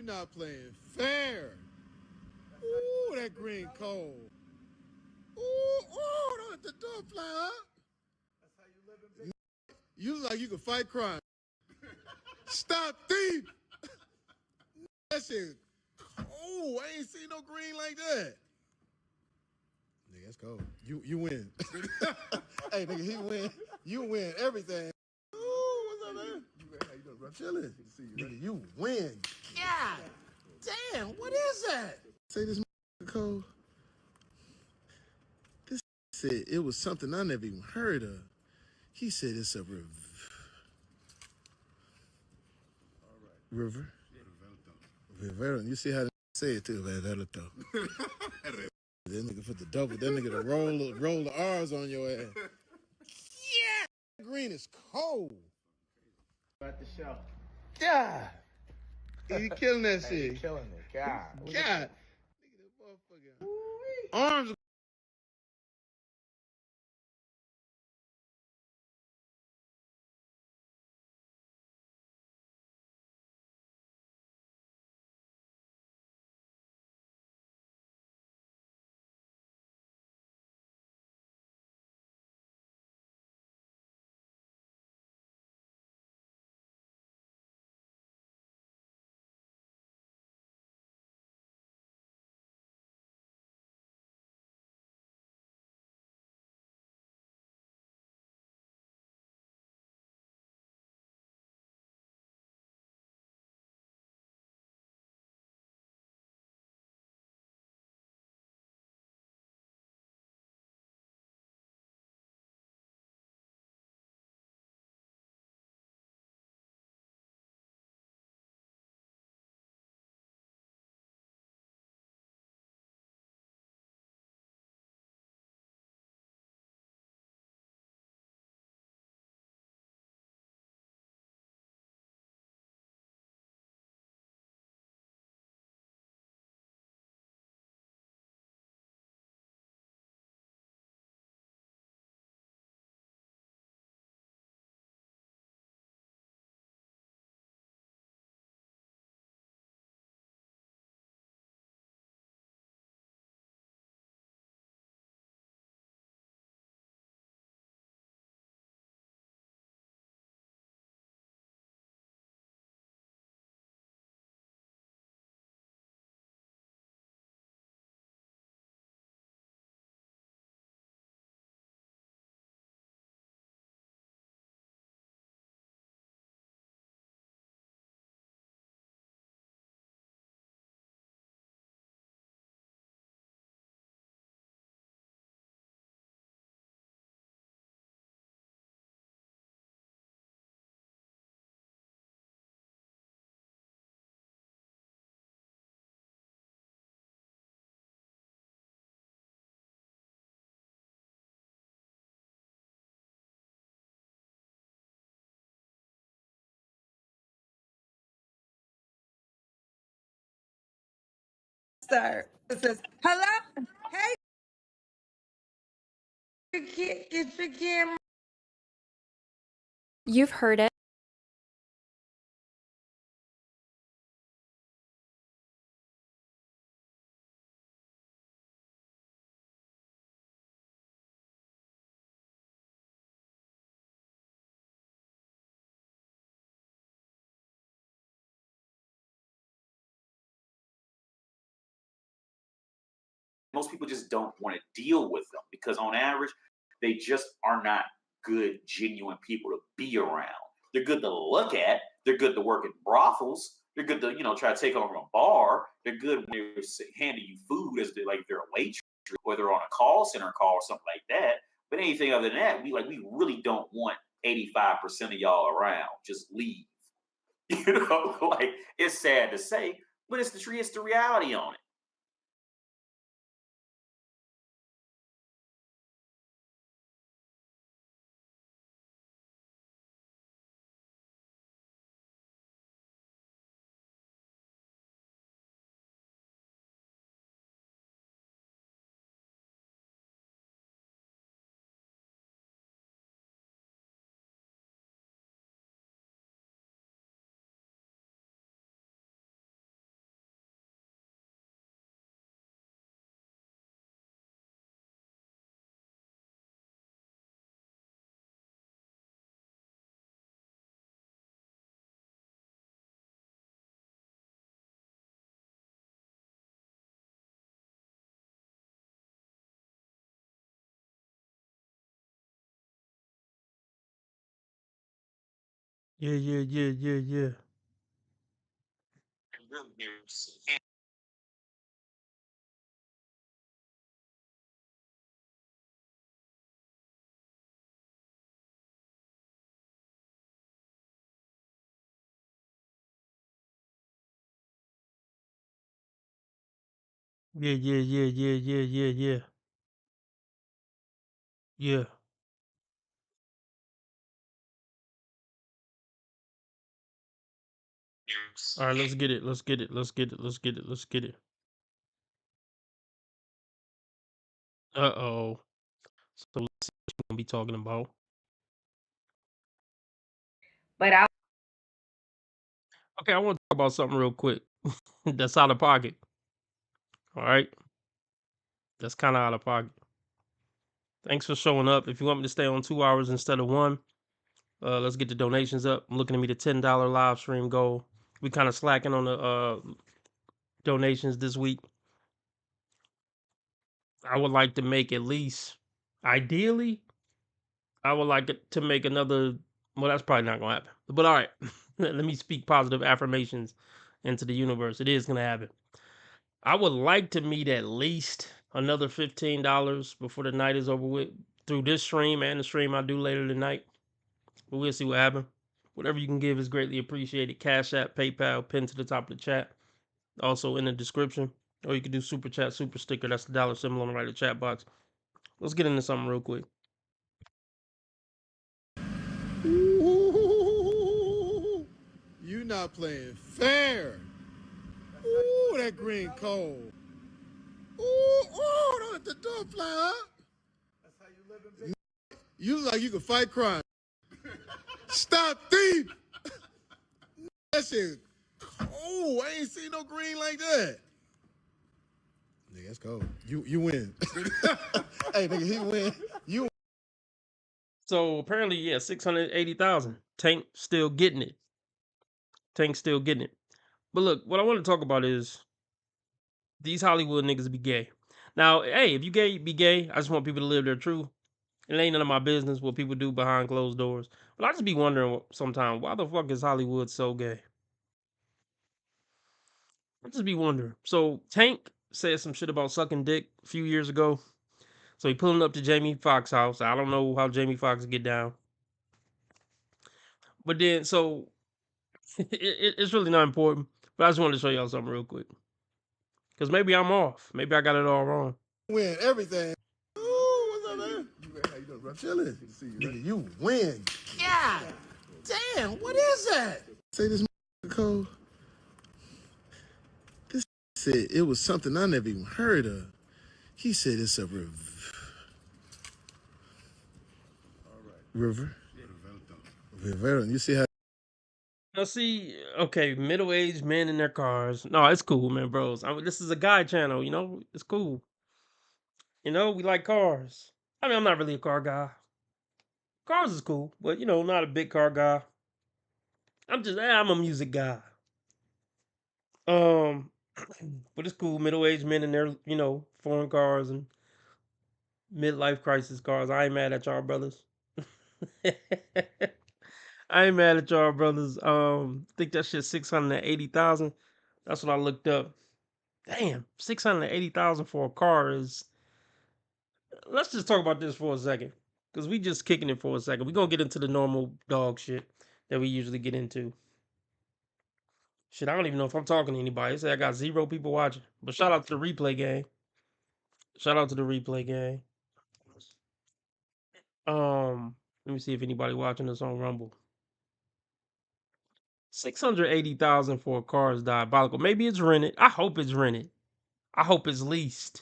not playing fair. Ooh, that green cold. Ooh, don't let the door fly up. That's how you live in big. You look like you can fight crime. Stop thief. That shit. Oh, I ain't seen no green like that. Nigga, that's cold. You win. Hey, nigga, he win. You win everything. Ooh, what's up, man? How you doing, bro? Chilling. Nigga, you win. God damn, what is that? Say this cold. This said it was something I never even heard of. He said it's a river. Rivero. You see how they say it too, Riverito. That nigga put the double. That nigga to roll the R's on your ass. Yeah, green is cold. At the show. God, he killing that Hey, shit. he killing it. God. God, nigga, that motherfucker. Arms. Start. It says, hello? Hey, get your camera. You've heard it. Most people just don't want to deal with them because on average, they just are not good, genuine people to be around. They're good to look at. They're good to work in brothels. They're good to, try to take over a bar. They're good when they're handing you food as like they're a waitress or they're on a call center call or something like that. But anything other than that, we really don't want 85% of y'all around. Just leave. Like it's sad to say, but it's the reality on it. Yeah, yeah, yeah, yeah, yeah. Yeah, yeah, yeah, yeah, yeah, yeah, yeah. Yeah. All right, let's get it. Let's get it. Let's get it. Let's get it. Let's get it. Uh-oh. So let's see what we're gonna be talking about. But I Okay, I want to talk about something real quick. That's out of pocket. All right. That's kind of out of pocket. Thanks for showing up. If you want me to stay on 2 hours instead of one, let's get the donations up. I'm looking to meet a $10 live stream goal. We kind of slacking on the donations this week. I would like to make at least, ideally, I would like it to make another. Well, that's probably not gonna happen. But all right, let me speak positive affirmations into the universe. It is gonna happen. I would like to meet at least another $15 before the night is over with through this stream and the stream I do later tonight. But we'll see what happens. Whatever you can give is greatly appreciated. Cash App, PayPal, pinned to the top of the chat. Also in the description. Or you can do super chat, super sticker. That's the dollar symbol on the right of the chat box. Let's get into something real quick. Ooh, you not playing fair. Ooh, that green cold. Ooh, don't let the door fly up. That's how you live in. You look like you can fight crime. Stop thief. That shit. Oh, I ain't seen no green like that. Nigga, that's cold. You win. Hey, nigga, he win. You. So apparently, yeah, 680,000. Tank still getting it. Tank still getting it. But look, what I want to talk about is these Hollywood niggas be gay. Now, hey, if you gay, be gay. I just want people to live their truth. It ain't none of my business what people do behind closed doors. But I just be wondering sometimes, why the fuck is Hollywood so gay? I just be wondering. So Tank said some shit about sucking dick a few years ago. So he pulling up to Jamie Foxx house. I don't know how Jamie Foxx get down. But then, so it's really not important. But I just wanted to show y'all something real quick. Because maybe I'm off. Maybe I got it all wrong. Win everything. Ooh, what's up, man? How you doing, bro? Chilling. Nigga, you win. God damn, what is that? Say this code. This said it was something I never even heard of. He said it's a river. River. You see how Now, see, okay, middle-aged men in their cars. No, it's cool, man, bros. This is a guy channel, you know? It's cool. You know, we like cars. I mean, I'm not really a car guy. Cars is cool, but, you know, not a big car guy. I'm a music guy. Um, but it's cool. Middle-aged men in their, you know, foreign cars and midlife crisis cars. I ain't mad at y'all, brothers. I ain't mad at y'all, brothers. Think that shit 680,000. That's what I looked up. Damn, 680,000 for a car is. Let's just talk about this for a second, cause we just kicking it for a second. We gonna get into the normal dog shit that we usually get into. Shit, I don't even know if I'm talking to anybody. Say I got 0 people watching, but shout out to the replay gang. Shout out to the replay gang. Let me see if anybody watching this on Rumble. 680,000 for a car is diabolical. Maybe it's rented. I hope it's rented. I hope it's leased.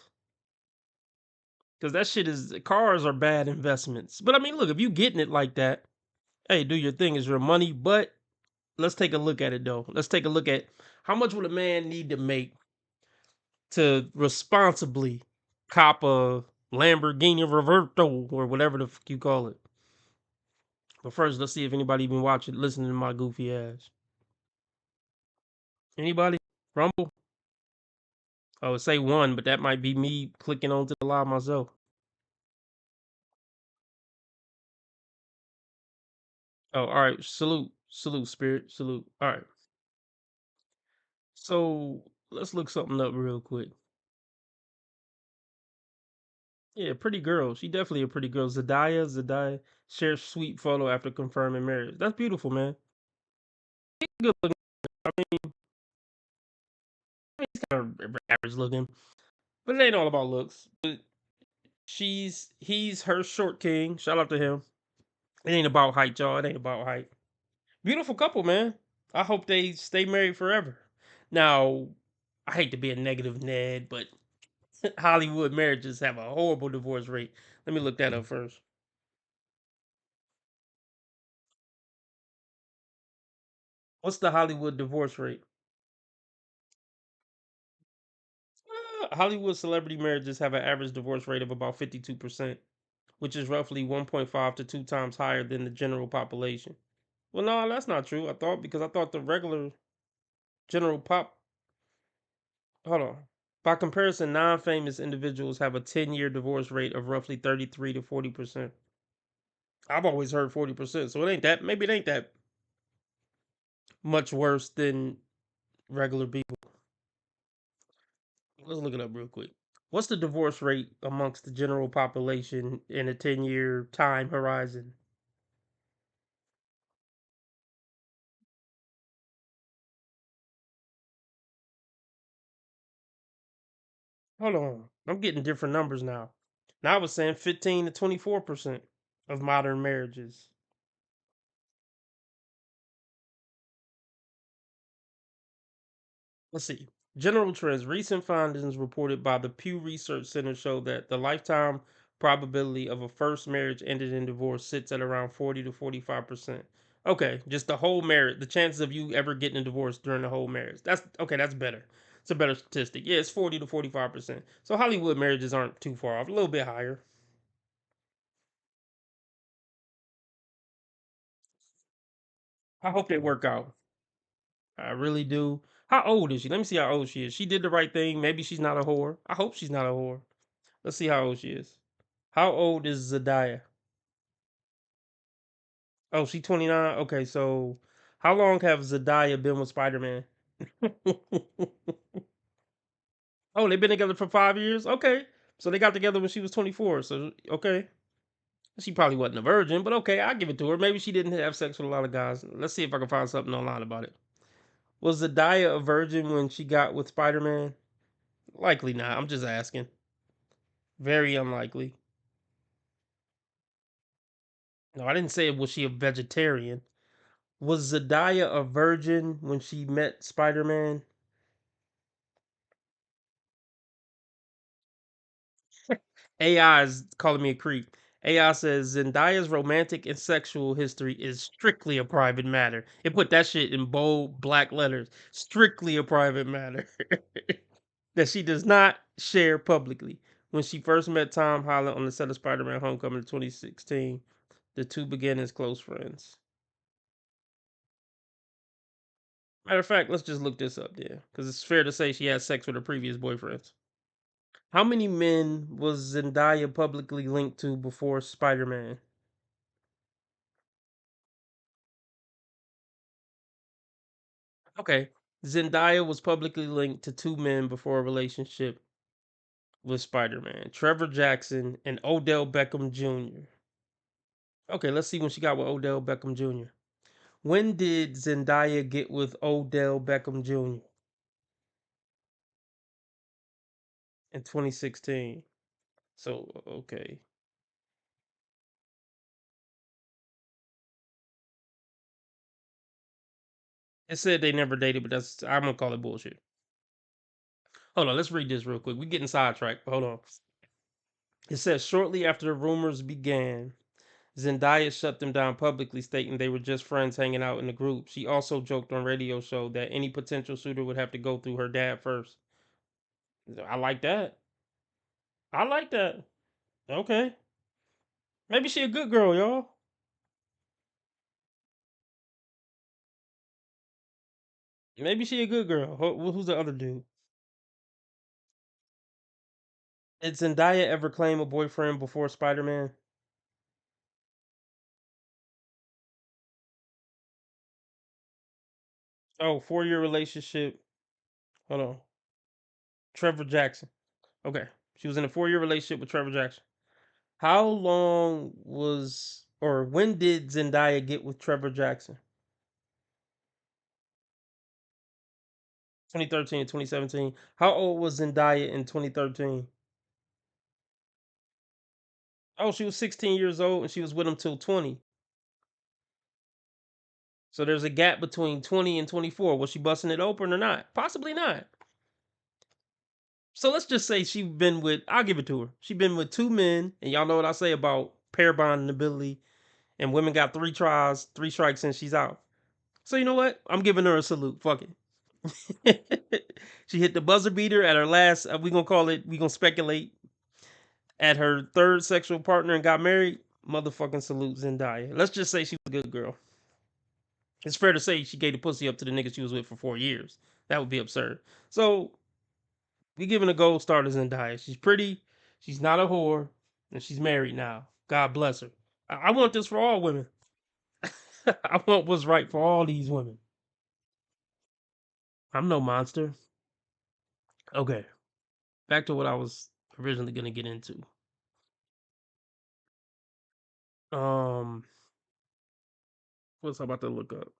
Cause that shit cars are bad investments. But I mean, look, if you getting it like that, hey, do your thing. It's your money. But let's take a look at it though. Let's take a look at how much would a man need to make to responsibly cop a Lamborghini Reverto or whatever the fuck you call it. But first, let's see if anybody even watching, listening to my goofy ass. Anybody? Rumble? Oh, say one, but that might be me clicking onto the live myself. Oh, all right. Salute. Salute, spirit. Salute. All right. So let's look something up real quick. Yeah, pretty girl. She definitely a pretty girl. Zendaya shares sweet photo after confirming marriage. That's beautiful, man. Good looking. I mean, he's kind of average looking, but it ain't all about looks. But he's her short king. Shout out to him. It ain't about height, y'all. It ain't about height. Beautiful couple, man. I hope they stay married forever. Now, I hate to be a negative Ned, but Hollywood marriages have a horrible divorce rate. Let me look that up first. What's the Hollywood divorce rate? Hollywood celebrity marriages have an average divorce rate of about 52%, which is roughly 1.5 to 2 times higher than the general population. Well, no, that's not true. I thought the regular general pop. Hold on. By comparison, non-famous individuals have a 10-year divorce rate of roughly 33 to 40%. I've always heard 40%, so it ain't that. Maybe it ain't that much worse than regular people. Let's look it up real quick. What's the divorce rate amongst the general population in a 10-year time horizon? Hold on. I'm getting different numbers now. Now I was saying 15 to 24% of modern marriages. Let's see. General trends. Recent findings reported by the Pew Research Center show that the lifetime probability of a first marriage ended in divorce sits at around 40 to 45%. Okay, just the whole marriage, the chances of you ever getting a divorce during the whole marriage. That's okay, that's better. It's a better statistic. Yeah, it's 40 to 45%. So Hollywood marriages aren't too far off, a little bit higher. I hope they work out. I really do. How old is she? Let me see how old she is. She did the right thing. Maybe she's not a whore. I hope she's not a whore. Let's see how old she is. How old is Zendaya? Oh, she 29. Okay, so how long have Zendaya been with Spider Man? Oh, they've been together for 5 years. Okay, so they got together when she was 24. So okay, she probably wasn't a virgin, but okay, I'll give it to her. Maybe she didn't have sex with a lot of guys. Let's see if I can find something online about it. Was Zendaya a virgin when she got with Spider Man? Likely not. I'm just asking. Very unlikely. No, I didn't say was she a vegetarian. Was Zendaya a virgin when she met Spider Man? AI is calling me a creep. AI says Zendaya's romantic and sexual history is strictly a private matter. It put that shit in bold black letters. Strictly a private matter that she does not share publicly. When she first met Tom Holland on the set of Spider-Man: Homecoming in 2016, the two began as close friends. Matter of fact, let's just look this up there, because it's fair to say she had sex with her previous boyfriends. How many men was Zendaya publicly linked to before Spider-Man? Okay. Zendaya was publicly linked to two men before a relationship with Spider-Man. Trevor Jackson and Odell Beckham Jr. Okay, let's see when she got with Odell Beckham Jr. When did Zendaya get with Odell Beckham Jr.? In 2016. So, okay. It said they never dated, but I'm gonna call it bullshit. Hold on, let's read this real quick. We're getting sidetracked. Hold on. It says shortly after the rumors began, Zendaya shut them down publicly, stating they were just friends hanging out in the group. She also joked on radio show that any potential suitor would have to go through her dad first. I like that. I like that. Okay. Maybe she a good girl, y'all. Maybe she a good girl. Who's the other dude? Did Zendaya ever claim a boyfriend before Spider-Man? Oh, 4-year relationship. Hold on. Trevor Jackson. Okay. She was in a 4-year relationship with Trevor Jackson. How long was or when did Zendaya get with Trevor Jackson? 2013 and 2017. How old was Zendaya in 2013? Oh, she was 16 years old and she was with him till 20. So there's a gap between 20 and 24. Was she busting it open or not? Possibly not. So let's just say she been with, I'll give it to her. She been with 2 men, and y'all know what I say about pair bonding ability, and women got 3 tries, 3 strikes, and she's out. So you know what? I'm giving her a salute. Fuck it. She hit the buzzer beater at her last, we gonna call it, we gonna speculate, at her 3rd sexual partner and got married. Motherfucking salute Zendaya. Let's just say she was a good girl. It's fair to say she gave the pussy up to the nigga she was with for 4 years. That would be absurd. So we giving a gold star to Zendaya. She's pretty. She's not a whore, and she's married now. God bless her. I want this for all women. I want what's right for all these women. I'm no monster. Okay, back to what I was originally gonna get into. Um, what's I about to look up?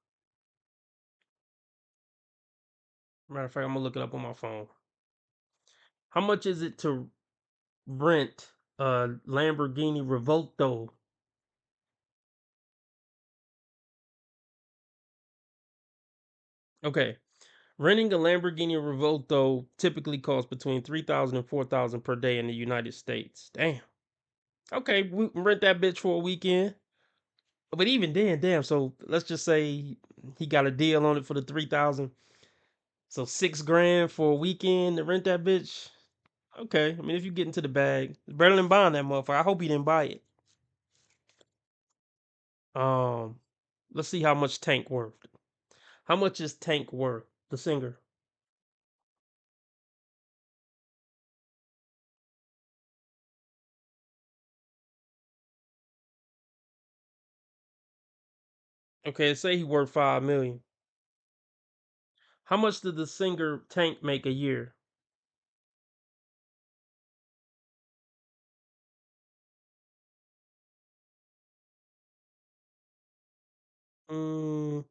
Matter of fact, I'm gonna look it up on my phone. How much is it to rent a Lamborghini Revolto? Okay, renting a Lamborghini Revolto typically costs between 3,000 and 4,000 per day in the United States. Damn. Okay, we rent that bitch for a weekend. But even then, damn. So let's just say he got a deal on it for the 3,000. So 6 grand for a weekend to rent that bitch. Okay, I mean if you get into the bag, it's better than buying that motherfucker. I hope he didn't buy it. Um, let's see how much Tank worth. How much is Tank worth? The singer. Okay, say he worth 5 million. How much did the singer Tank make a year? Mm,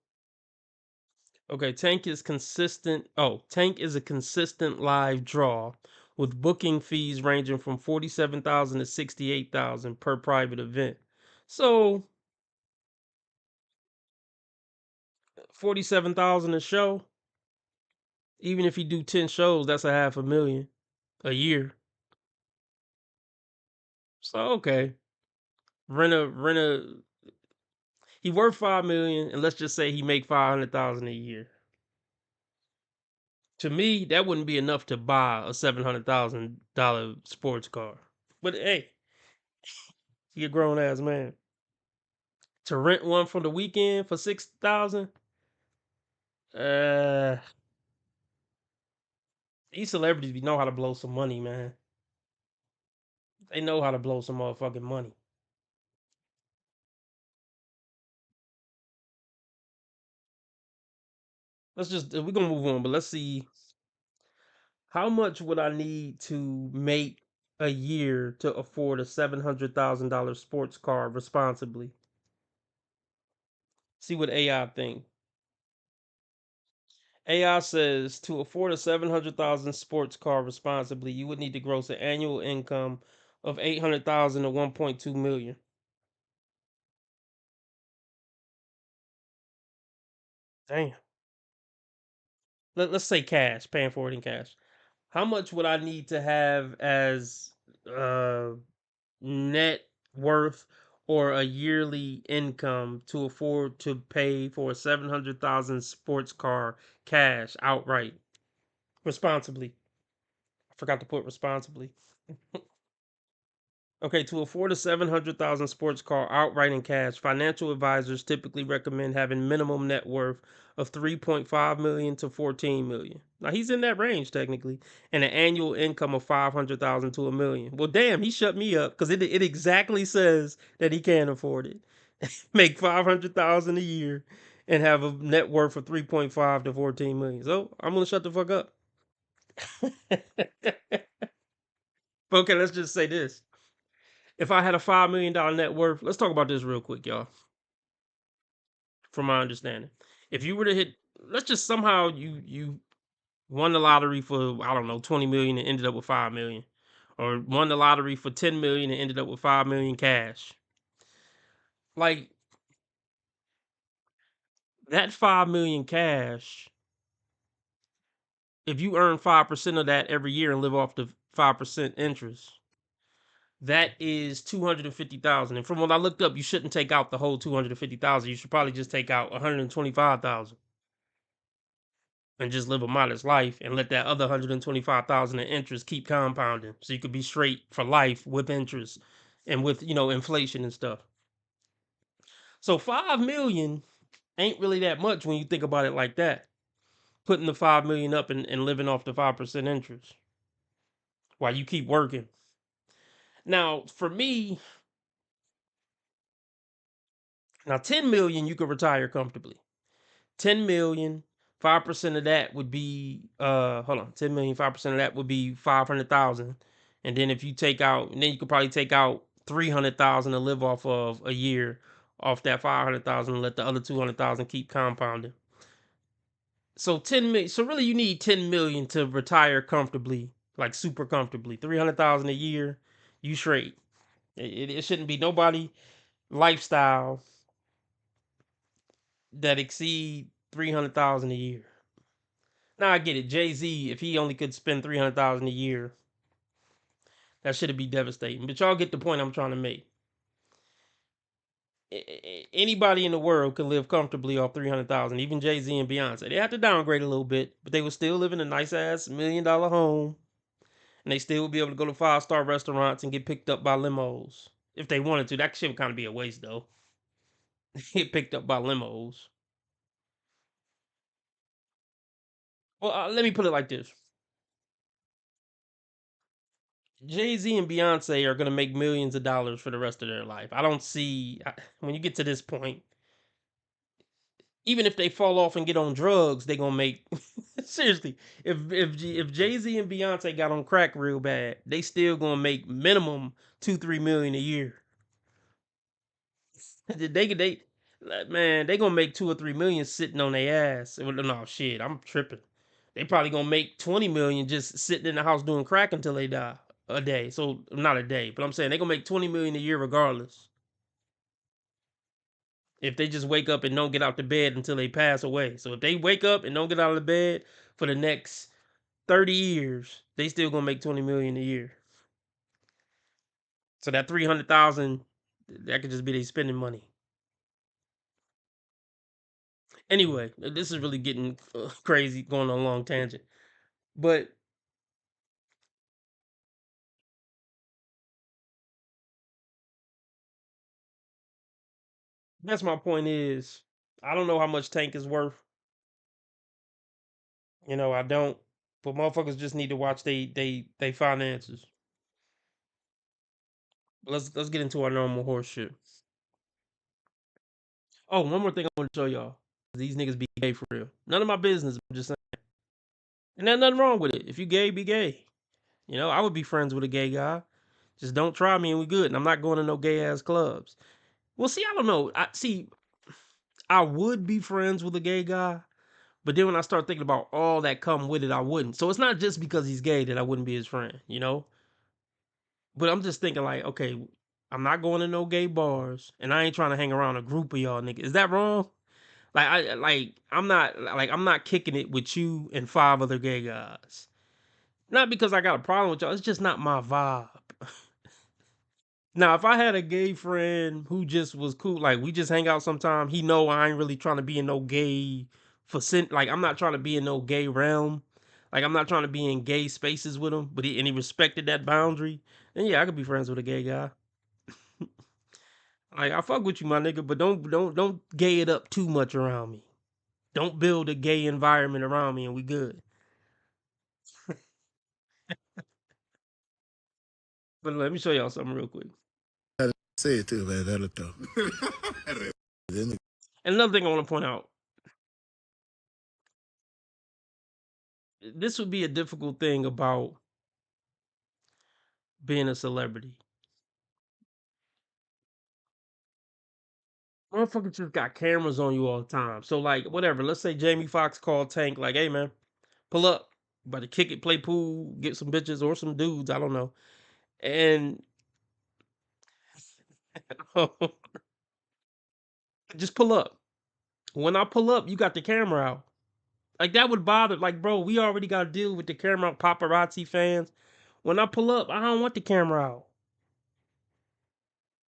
okay, Tank is consistent. Oh, Tank is a consistent live draw with booking fees ranging from 47,000 to 68,000 per private event. So 47,000 a show. Even if you do 10 shows, that's a half a million a year. So okay, rent a. He worth 5 million, and let's just say he make 500,000 a year. To me, that wouldn't be enough to buy a $700,000 sports car. But hey, he a grown ass man. To rent one for the weekend for 6,000, uh, these celebrities know how to blow some money, man. They know how to blow some motherfucking money. Let's just we're gonna move on, but let's see how much would I need to make a year to afford a $700,000 sports car responsibly. See what AI think. AI says to afford a 700,000 sports car responsibly, you would need to gross an annual income of 800,000 to 1.2 million. Damn. Let's say cash, paying for it in cash. How much would I need to have as uh net worth or a yearly income to afford to pay for a 700,000 sports car cash outright responsibly? I forgot to put responsibly. Okay, to afford a 700,000 sports car outright in cash, financial advisors typically recommend having minimum net worth of 3.5 million to 14 million. Now he's in that range technically, and an annual income of 500,000 to a million. Well, damn, he shut me up because it exactly says that he can't afford it. Make 500,000 a year and have a net worth of 3.5 to 14 million. So I'm gonna shut the fuck up. Okay, let's just say this. If I had a $5 million net worth, let's talk about this real quick, y'all. From my understanding, if you were to hit, let's just somehow you won the lottery for, I don't know, 20 million and ended up with 5 million, or won the lottery for 10 million and ended up with 5 million cash. Like, that 5 million cash, if you earn 5% of that every year and live off the 5% interest, that is 250,000. And from what I looked up, you shouldn't take out the whole 250,000. You should probably just take out 125,000 and just live a modest life and let that other 125,000 in interest keep compounding, so you could be straight for life with interest and with, inflation and stuff. So 5 million ain't really that much when you think about it like that. Putting the 5 million up and living off the 5% interest while you keep working. Now, for me, 10 million you could retire comfortably. 10 million, 5% of that would be 10 million, 5% of that would be 500,000. And then if you take out, and then you could probably take out 300,000 to live off of a year off that 500,000 and let the other 200,000 keep compounding. So 10 million, so really you need 10 million to retire comfortably, like super comfortably. 300,000 a year, you straight. It shouldn't be nobody lifestyle that exceed 300,000 a year. Now I get it. Jay-Z, if he only could spend 300,000 a year, that should be devastating. But y'all get the point I'm trying to make. Anybody in the world could live comfortably off 300,000. Even Jay-Z and Beyonce. They have to downgrade a little bit, but they would still live in a nice ass $1 million home, and they still would be able to go to 5-star restaurants and get picked up by limos if they wanted to. That shit would kind of be a waste though. Get picked up by limos. Well, let me put it like this. Jay-Z and Beyonce are going to make millions of dollars for the rest of their life. I don't see, when you get to this point, even if they fall off and get on drugs, they're going to make, seriously, if Jay-Z and Beyonce got on crack real bad, they still going to make minimum 2-3 million a year. Man, they going to make 2 or 3 million sitting on their ass. No, shit, I'm tripping. They probably going to make 20 million just sitting in the house doing crack until they die. A day. So not a day, but I'm saying they're gonna make 20 million a year regardless. If they just wake up and don't get out the bed until they pass away. So if they wake up and don't get out of the bed for the next 30 years, they still gonna make 20 million a year. So that 300,000, that could just be they spending money. Anyway, this is really getting crazy, going on a long tangent. But that's my point is, I don't know how much Tank is worth. I don't. But motherfuckers just need to watch they finances. Let's get into our normal horse shit. Oh, one more thing I want to show y'all. These niggas be gay for real. None of my business. I'm just saying. And there's nothing wrong with it. If you gay, be gay. I would be friends with a gay guy. Just don't try me and we good. And I'm not going to no gay ass clubs. Well, see, I don't know. I would be friends with a gay guy, but then when I start thinking about all that come with it, I wouldn't. So it's not just because he's gay that I wouldn't be his friend, But I'm just thinking like, okay, I'm not going to no gay bars, and I ain't trying to hang around a group of y'all niggas. Is that wrong? I'm not kicking it with you and 5 other gay guys. Not because I got a problem with y'all. It's just not my vibe. Now, if I had a gay friend who just was cool, like we just hang out sometime, he know I ain't really trying to be in no gay like I'm not trying to be in no gay realm. Like I'm not trying to be in gay spaces with him, but he respected that boundary. Then yeah, I could be friends with a gay guy. Like I fuck with you, my nigga, but don't gay it up too much around me. Don't build a gay environment around me and we good. But let me show y'all something real quick. Say it too, man. That'll throw. And another thing I want to point out, this would be a difficult thing about being a celebrity. Motherfuckers just got cameras on you all the time. So like whatever, let's say Jamie Foxx called Tank like, "Hey man, pull up. About to kick it, play pool, get some bitches or some dudes, I don't know." And just pull up. When I pull up, you got the camera out. Like that would bother. Like, bro, we already got to deal with the camera paparazzi fans. When I pull up, I don't want the camera out.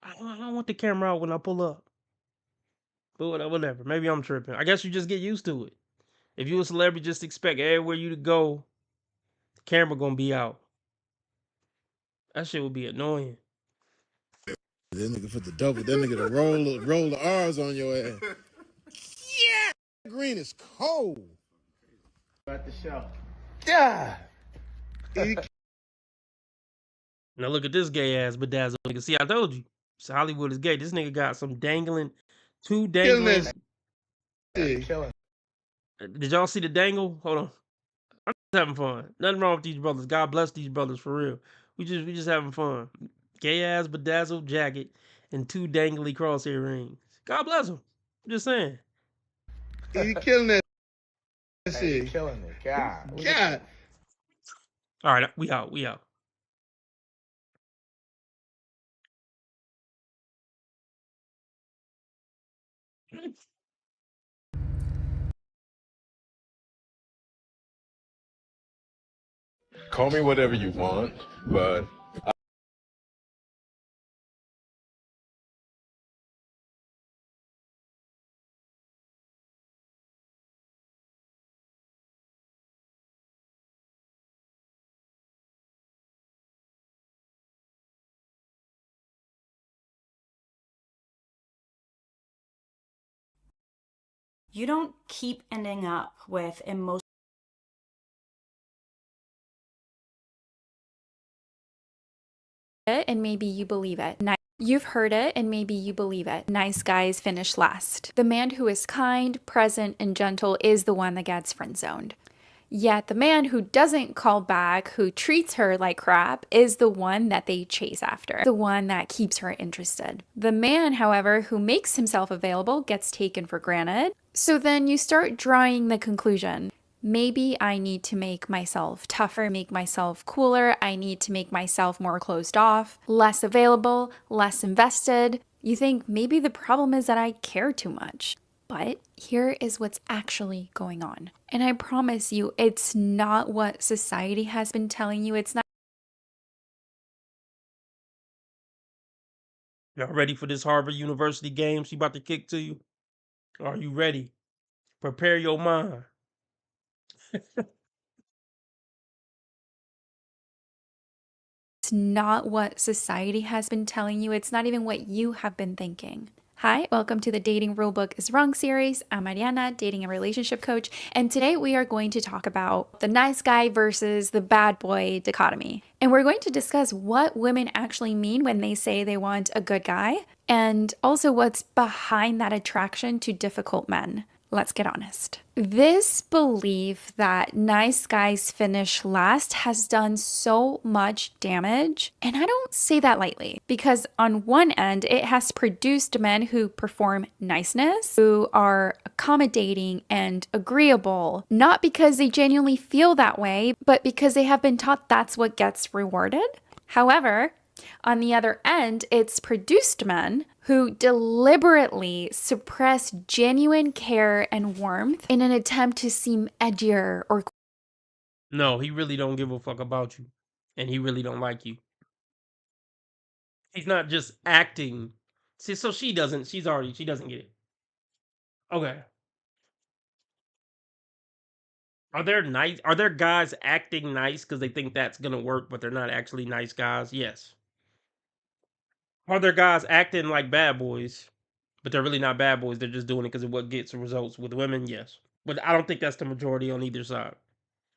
I don't want the camera out when I pull up. But whatever. Maybe I'm tripping. I guess you just get used to it. If you a celebrity, just expect everywhere you to go, the camera gonna be out. That shit would be annoying. That nigga put the double. That nigga to roll the R's on your ass. Yeah, green is cold. At the show. Yeah. Now look at this gay ass bedazzled nigga. See, I told you. So Hollywood is gay. This nigga got some dangling, two dangling. Killing. Did y'all see the dangle? Hold on. I'm just having fun. Nothing wrong with these brothers. God bless these brothers for real. We just having fun. Gay ass bedazzled jacket and two dangly crosshair rings. God bless them. I'm just saying. He killing that Hey, shit. killing it. God. God. All right, we out. We out. Call me whatever you want, but You don't keep ending up with emotional. And maybe you believe it. You've heard it and maybe you believe it. Nice guys finish last. The man who is kind, present, and gentle is the one that gets friend-zoned. Yet the man who doesn't call back, who treats her like crap, is the one that they chase after, the one that keeps her interested. The man, however, who makes himself available gets taken for granted. So then you start drawing the conclusion. Maybe I need to make myself tougher, make myself cooler. I need to make myself more closed off, less available, less invested. You think maybe the problem is that I care too much. But here is what's actually going on. And I promise you, it's not what society has been telling you. It's not. Y'all ready for this Harvard University game she about to kick to you? Are you ready? Prepare your mind. It's not what society has been telling you. It's not even what you have been thinking. Hi, welcome to the Dating Rulebook is Wrong series. I'm Mariana, dating and relationship coach, and today we are going to talk about the nice guy versus the bad boy dichotomy. And we're going to discuss what women actually mean when they say they want a good guy, and also what's behind that attraction to difficult men. Let's get honest. This belief that nice guys finish last has done so much damage, and I don't say that lightly, because on one end, it has produced men who perform niceness, who are accommodating and agreeable, not because they genuinely feel that way, but because they have been taught that's what gets rewarded. However, on the other end, it's produced men who deliberately suppress genuine care and warmth in an attempt to seem edgier or. No, he really don't give a fuck about you. And he really don't like you. He's not just acting. See, so she doesn't get it. Okay. Are there guys acting nice because they think that's gonna work, but they're not actually nice guys? Yes. Are there guys acting like bad boys, but they're really not bad boys? They're just doing it because of what gets results with women? Yes. But I don't think that's the majority on either side.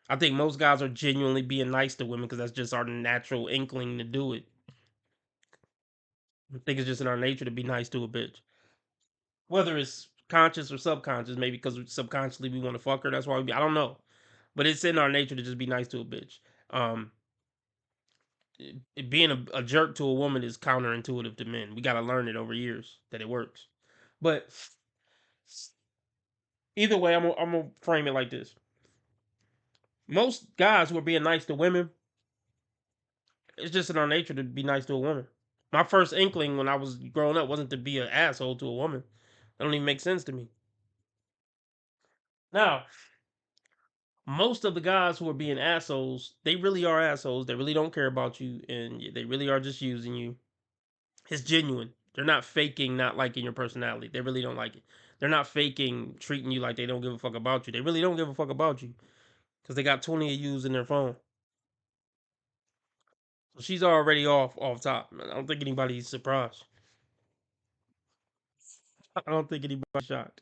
I think most guys are genuinely being nice to women because that's just our natural inkling to do it. I think it's just in our nature to be nice to a bitch. Whether it's conscious or subconscious, maybe because subconsciously we want to fuck her. That's why I don't know. but it's in our nature to just be nice to a bitch. Being a jerk to a woman is counterintuitive to men. We got to learn it over years that it works. But either way, I'm gonna frame it like this. Most guys who are being nice to women, it's just in our nature to be nice to a woman. My first inkling when I was growing up wasn't to be an asshole to a woman. That don't even make sense to me. Now, most of the guys who are being assholes, they really are assholes. They really don't care about you, and they really are just using you. It's genuine. They're not faking not liking your personality. They really don't like it. They're not faking treating you like they don't give a fuck about you. They really don't give a fuck about you because they got 20 of yous in their phone. So she's already off top. I don't think anybody's surprised. I don't think anybody's shocked.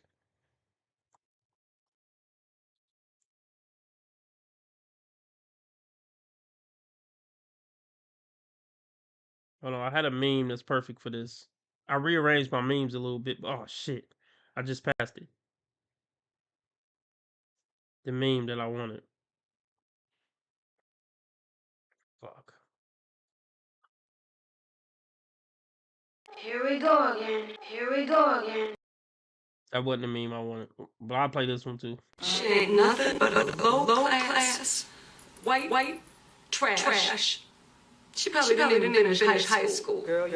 Hold on, I had a meme that's perfect for this. I rearranged my memes a little bit. Oh shit, I just passed it. The meme that I wanted. Fuck. Here we go again. Here we go again. That wasn't the meme I wanted, but I'll play this one too. She ain't nothing but a low class, white trash. She probably didn't even finish high school. Girl,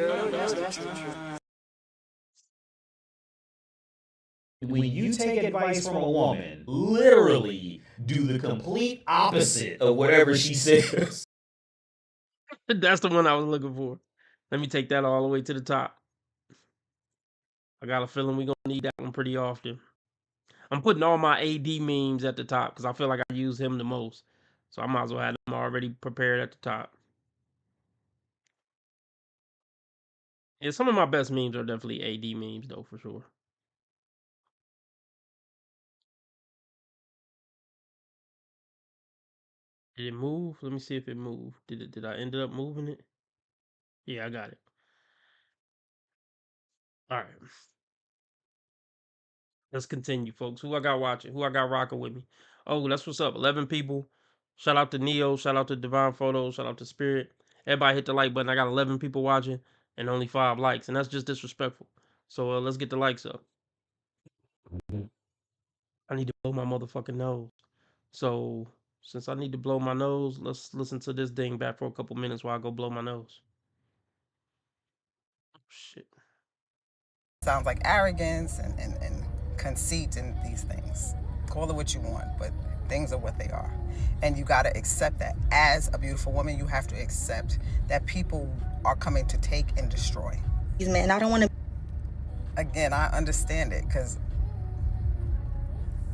when you take advice from a woman, literally do the complete opposite of whatever she says. That's the one I was looking for. Let me take that all the way to the top. I got a feeling we're going to need that one pretty often. I'm putting all my AD memes at the top because I feel like I use him the most. So I might as well have them already prepared at the top. Yeah, some of my best memes are definitely AD memes, though, for sure. Did it move? Let me see if it moved. Did I end up moving it? Yeah, I got it. All right. Let's continue, folks. Who I got watching? Who I got rocking with me? Oh, that's what's up. 11 people. Shout out to Neo. Shout out to Divine Photos. Shout out to Spirit. Everybody hit the like button. I got 11 people watching and only 5 likes. And that's just disrespectful. So let's get the likes up. I need to blow my motherfucking nose. So since I need to blow my nose, let's listen to this ding back for a couple minutes while I go blow my nose. Oh, shit. Sounds like arrogance and conceit and these things. Call it what you want, but things are what they are. And you got to accept that. As a beautiful woman, you have to accept that people are coming to take and destroy. these men. I don't want to. Again, I understand it because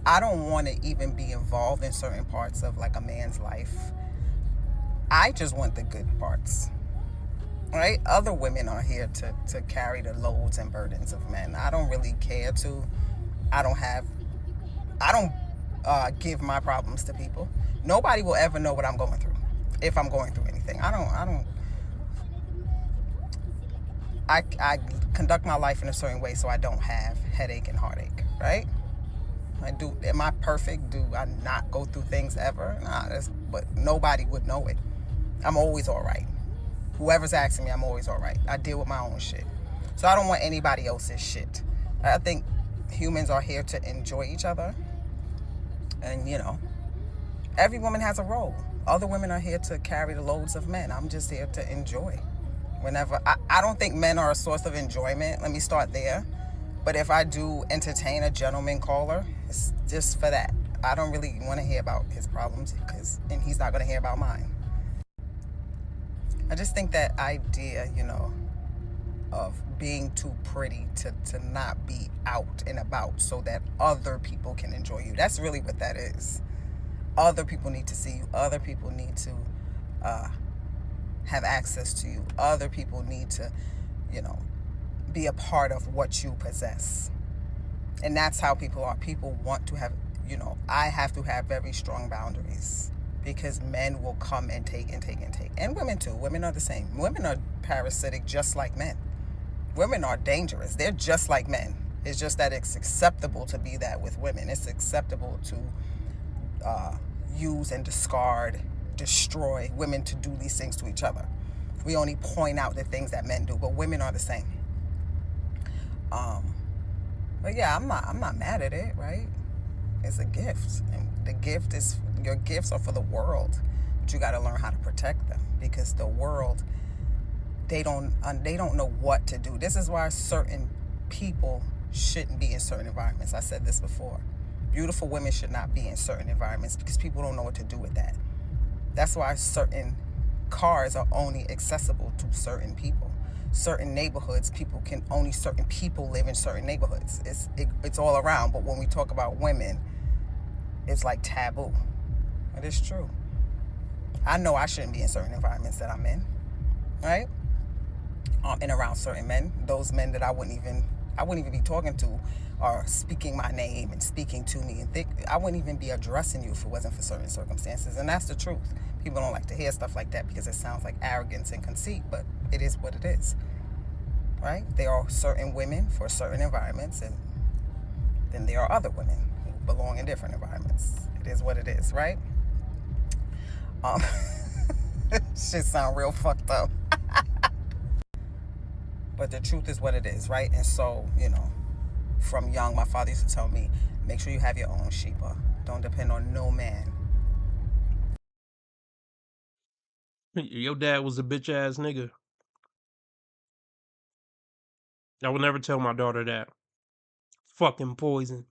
I don't want to even be involved in certain parts of like a man's life. I just want the good parts. Right? Other women are here to carry the loads and burdens of men. I don't really care to. I don't give my problems to people. Nobody will ever know what I'm going through if I'm going through anything. I conduct my life in a certain way so I don't have headache and heartache, right? Am I perfect? Do I not go through things ever? Nah, but nobody would know it. I'm always all right. Whoever's asking me, I'm always all right. I deal with my own shit. So I don't want anybody else's shit. I think humans are here to enjoy each other. And, every woman has a role. Other women are here to carry the loads of men. I'm just here to enjoy. I don't think men are a source of enjoyment. Let me start there. But if I do entertain a gentleman caller, it's just for that. I don't really want to hear about his problems and he's not going to hear about mine. I just think that idea, of being too pretty to not be out and about so that other people can enjoy you. That's really what that is. Other people need to see you. Other people need to have access to you. Other people need to, be a part of what you possess. And that's how people are. People want to have, I have to have very strong boundaries. Because men will come and take and take and take. And women too. Women are the same. Women are parasitic just like men. Women are dangerous. They're just like men. It's just that it's acceptable to be that with women. It's acceptable to use and discard, destroy women to do these things to each other. We only point out the things that men do, but women are the same. But yeah, I'm not mad at it, right? It's a gift, and the gift is, your gifts are for the world, but you got to learn how to protect them, because the world, they don't know what to do. This is why certain people shouldn't be in certain environments. I said this before. Beautiful women should not be in certain environments because people don't know what to do with that. That's why certain cars are only accessible to certain people. Certain neighborhoods, certain people live in certain neighborhoods. It's all around, but when we talk about women, it's like taboo. It is true. I know I shouldn't be in certain environments that I'm in, right? And around certain men, those men that I wouldn't even be talking to are speaking my name and speaking to me, and I wouldn't even be addressing you if it wasn't for certain circumstances. And that's the truth. People don't like to hear stuff like that because it sounds like arrogance and conceit, but it is what it is, right? There are certain women for certain environments, and then there are other women who belong in different environments. It is what it is, right? Shit sound real fucked up. But the truth is what it is, right? And so, from young, my father used to tell me, make sure you have your own sheepa. Don't depend on no man. Your dad was a bitch ass nigga. I would never tell my daughter that. Fucking poison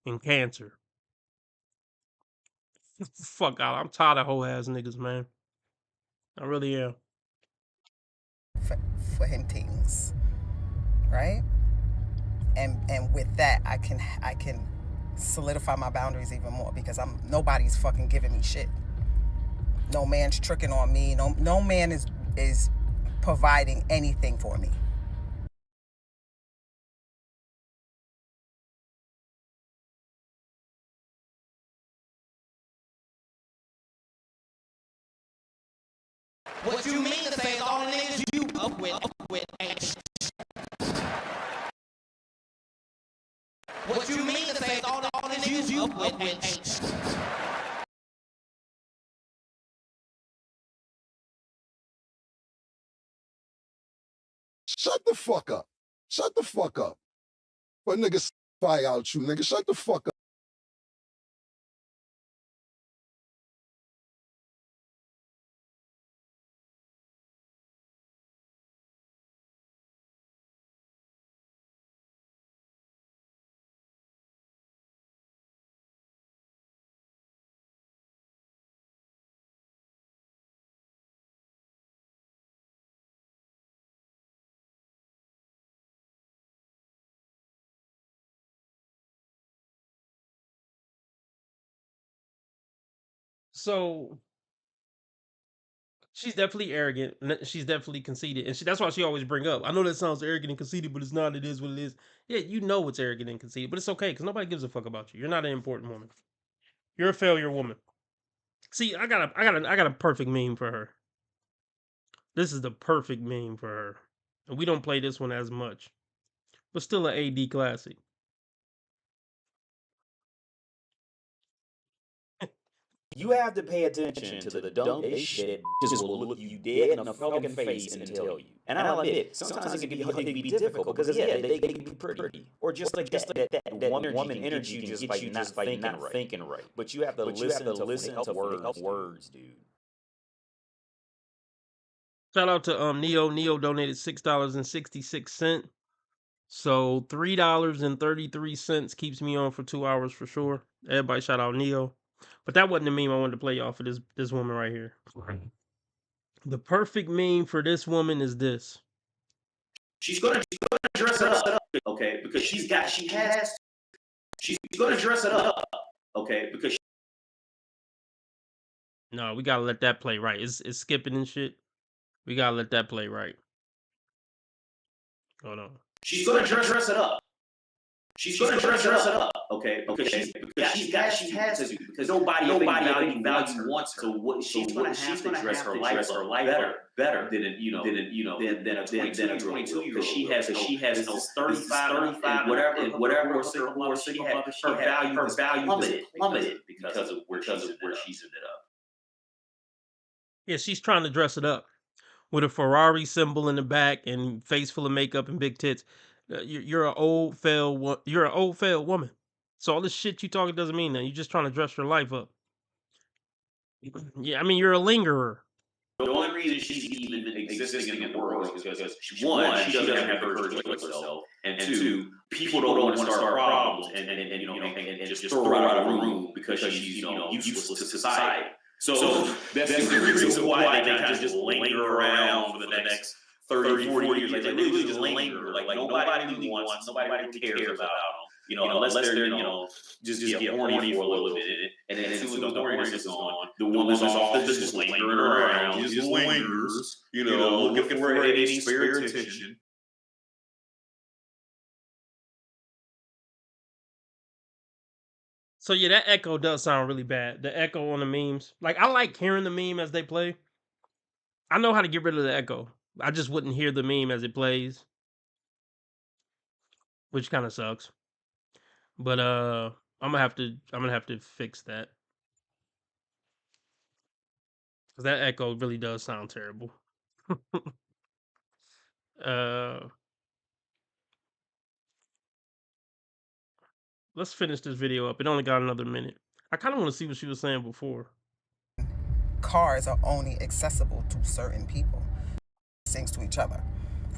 and cancer. Fuck out. I'm tired of whole ass niggas, man. I really am. For him things, right? And with that, I can solidify my boundaries even more, because nobody's fucking giving me shit. No man's tricking on me. No man is providing anything for me. What you mean to say is all the niggas you up with ain't. What you mean to say is all the niggas you up with ain't. Shut the fuck up. Shut the fuck up. What niggas spy out you, nigga? Shut the fuck up. So she's definitely arrogant. She's definitely conceited, and that's why she always bring up. I know that sounds arrogant and conceited, but it's not. It is what it is. Yeah, you know it's arrogant and conceited, but it's okay because nobody gives a fuck about you. You're not an important woman. You're a failure woman. See, I got a perfect meme for her. This is the perfect meme for her, and we don't play this one as much, but still an AD classic. You have to pay attention to the dumbest shit that just will look you dead in the fucking face and tell you. And I'll admit, sometimes it can be difficult because, they can be pretty. Or just like that woman energy just by not thinking right. But you have to listen to words, dude. Shout out to Neo. Neo donated $6.66. So $3.33 keeps me on for 2 hours for sure. Everybody shout out Neo. But that wasn't the meme I wanted to play off of this woman right here. The perfect meme for this woman is this. She's gonna dress it up, okay? Because she's gonna dress it up, okay? Because No, we gotta let that play right. It's skipping and shit. We gotta let that play right. Hold on. She's gonna dress it up, She's going to dress it up, okay? Because she has to, because nobody wants her. So what she's going to have to dress her life better than a 22-year-old. Because she has no 35 and whatever her value has plummeted because of where she's ended up. Yeah, she's trying to dress it up with a Ferrari symbol in the back and face full of makeup and big tits. You're an old failed woman. So all this shit you talking doesn't mean that. You're just trying to dress your life up. Yeah, I mean, you're a lingerer. The only reason she's even existing in the world is because one, she doesn't have the courage to kill herself, and two, people don't want to start problems and just throw her out of a room because she's useless to society. So that's the reason why they kind of just linger around for the next 30, 40 years. Like, they really just linger. Like nobody really wants, nobody cares about them. Unless they're, just get horny for a little bit. And then as soon as the horniness is gone, the woman's off just lingering around. Just lingers, looking for any spare attention. So yeah, that echo does sound really bad. The echo on the memes. Like, I like hearing the meme as they play. I know how to get rid of the echo. I just wouldn't hear the meme as it plays, which kind of sucks. But I'm gonna have to fix that, because that echo really does sound terrible. Let's finish this video up. It only got another minute. I kind of want to see what she was saying before. Cars are only accessible to certain people, things to each other.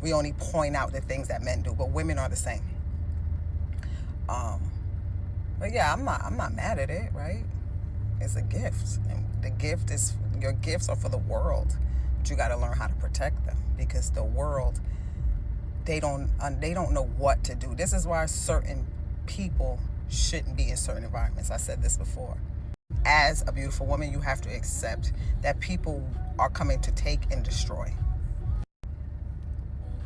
We only point out the things that men do, but women are the same. But yeah, I'm not mad at it, right? It's a gift, and the gift is, your gifts are for the world, but you got to learn how to protect them, because the world, they don't know what to do. This is why certain people shouldn't be in certain environments. I said this before. As a beautiful woman, you have to accept that people are coming to take and destroy.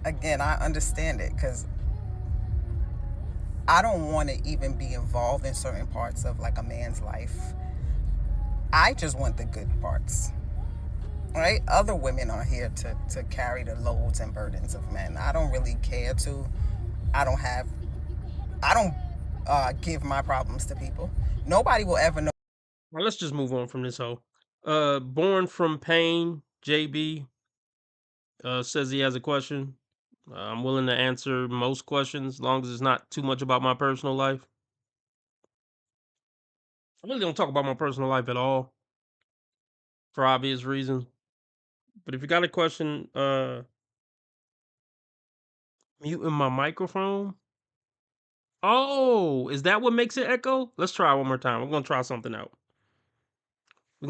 Again, I understand it, because I don't want to even be involved in certain parts of like a man's life. I just want the good parts, right? Other women are here to carry the loads and burdens of men. I don't really care to. I don't give my problems to people. Nobody will ever know. Well, let's just move on from this hoe. Born from Pain, JB says he has a question. I'm willing to answer most questions, as long as it's not too much about my personal life. I really don't talk about my personal life at all, for obvious reasons. But if you got a question, muting my microphone. Oh, is that what makes it echo? Let's try one more time. We're gonna try something out. I'm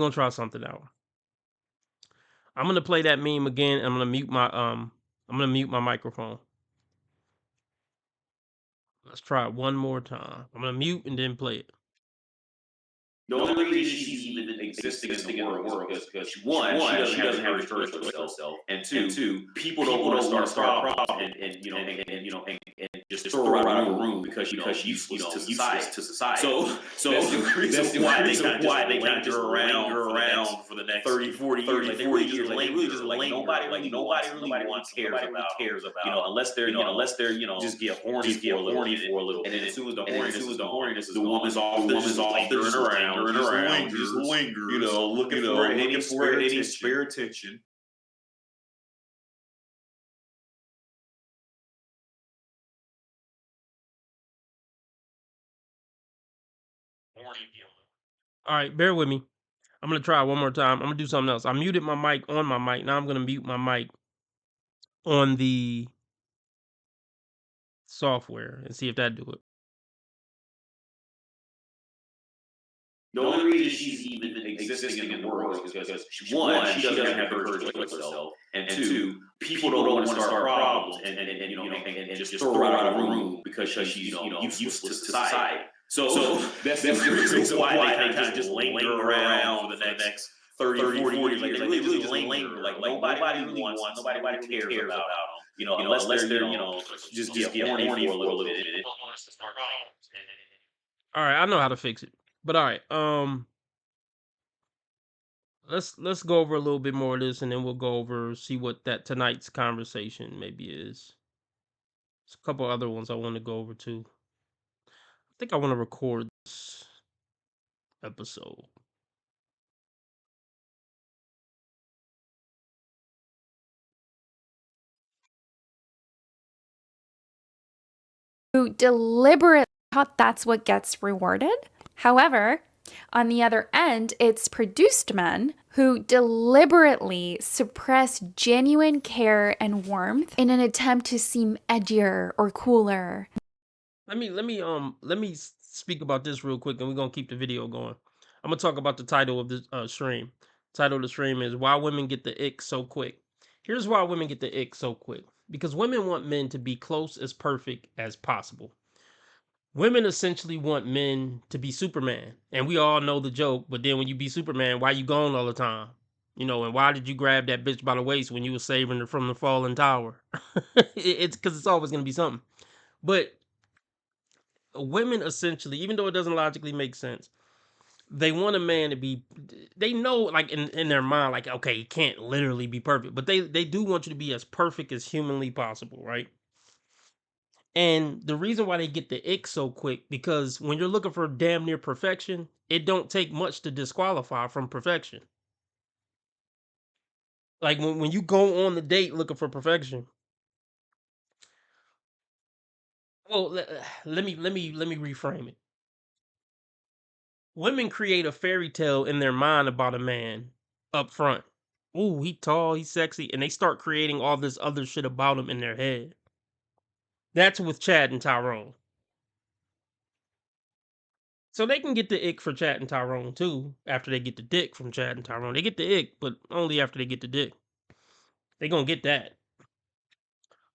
gonna play that meme again. And I'm gonna mute my microphone. Let's try it one more time. I'm gonna mute and then play it. The only reason she's even existing in the world is because one, she doesn't have the courage to kill herself, and two, people don't want to start problems and just throw her out of a room because she's useless to society. So that's the reason why they kind of just linger around for the next 30, 40 years. Like, they really just linger. Nobody really cares about. Unless they're just get horny for a little bit, and then as soon as the horniness is the woman's off, just around. Just lingers, looking for any spare attention. All right, bear with me. I'm gonna try one more time. I'm gonna do something else. I muted my mic on my mic. Now I'm gonna mute my mic on the software and see if that do it. The only reason she's even existing in the world is because one, she doesn't have the courage to kill herself, and two, people don't want to start problems and just throw her out of a room because she's useless to society. So that's the reason why they kind of just linger around for the next 30, 40 years. Like, they really just linger. Like, nobody really wants, nobody cares about them. unless they're just get horny for a little bit. All right, I know how to fix it. But all right, let's go over a little bit more of this, and then we'll go over see what that tonight's conversation maybe is. There's a couple other ones I want to go over too. I think I want to record this episode. Who deliberately thought that's what gets rewarded. However, on the other end, it's produced men who deliberately suppress genuine care and warmth in an attempt to seem edgier or cooler. Let me speak about this real quick, and we're gonna keep the video going. I'm gonna talk about the title of the stream. Title of the stream is "Why Women Get the Ick So Quick." Here's why women get the ick so quick: because women want men to be close as perfect as possible. Women essentially want men to be Superman, and we all know the joke. But then when you be Superman, why you gone all the time? And why did you grab that bitch by the waist when you were saving her from the falling tower? It's because it's always gonna be something. But women essentially, even though it doesn't logically make sense, they want a man to be, they know, like in their mind, like, okay, he can't literally be perfect, but they do want you to be as perfect as humanly possible, right? And the reason why they get the ick so quick, because when you're looking for damn near perfection, it don't take much to disqualify from perfection. Like when you go on the date looking for perfection, well, let me reframe it. Women create a fairy tale in their mind about a man up front. Ooh, he tall, he's sexy, and they start creating all this other shit about him in their head. That's with Chad and Tyrone. So they can get the ick for Chad and Tyrone too, after they get the dick from Chad and Tyrone. They get the ick, but only after they get the dick. They gonna get that.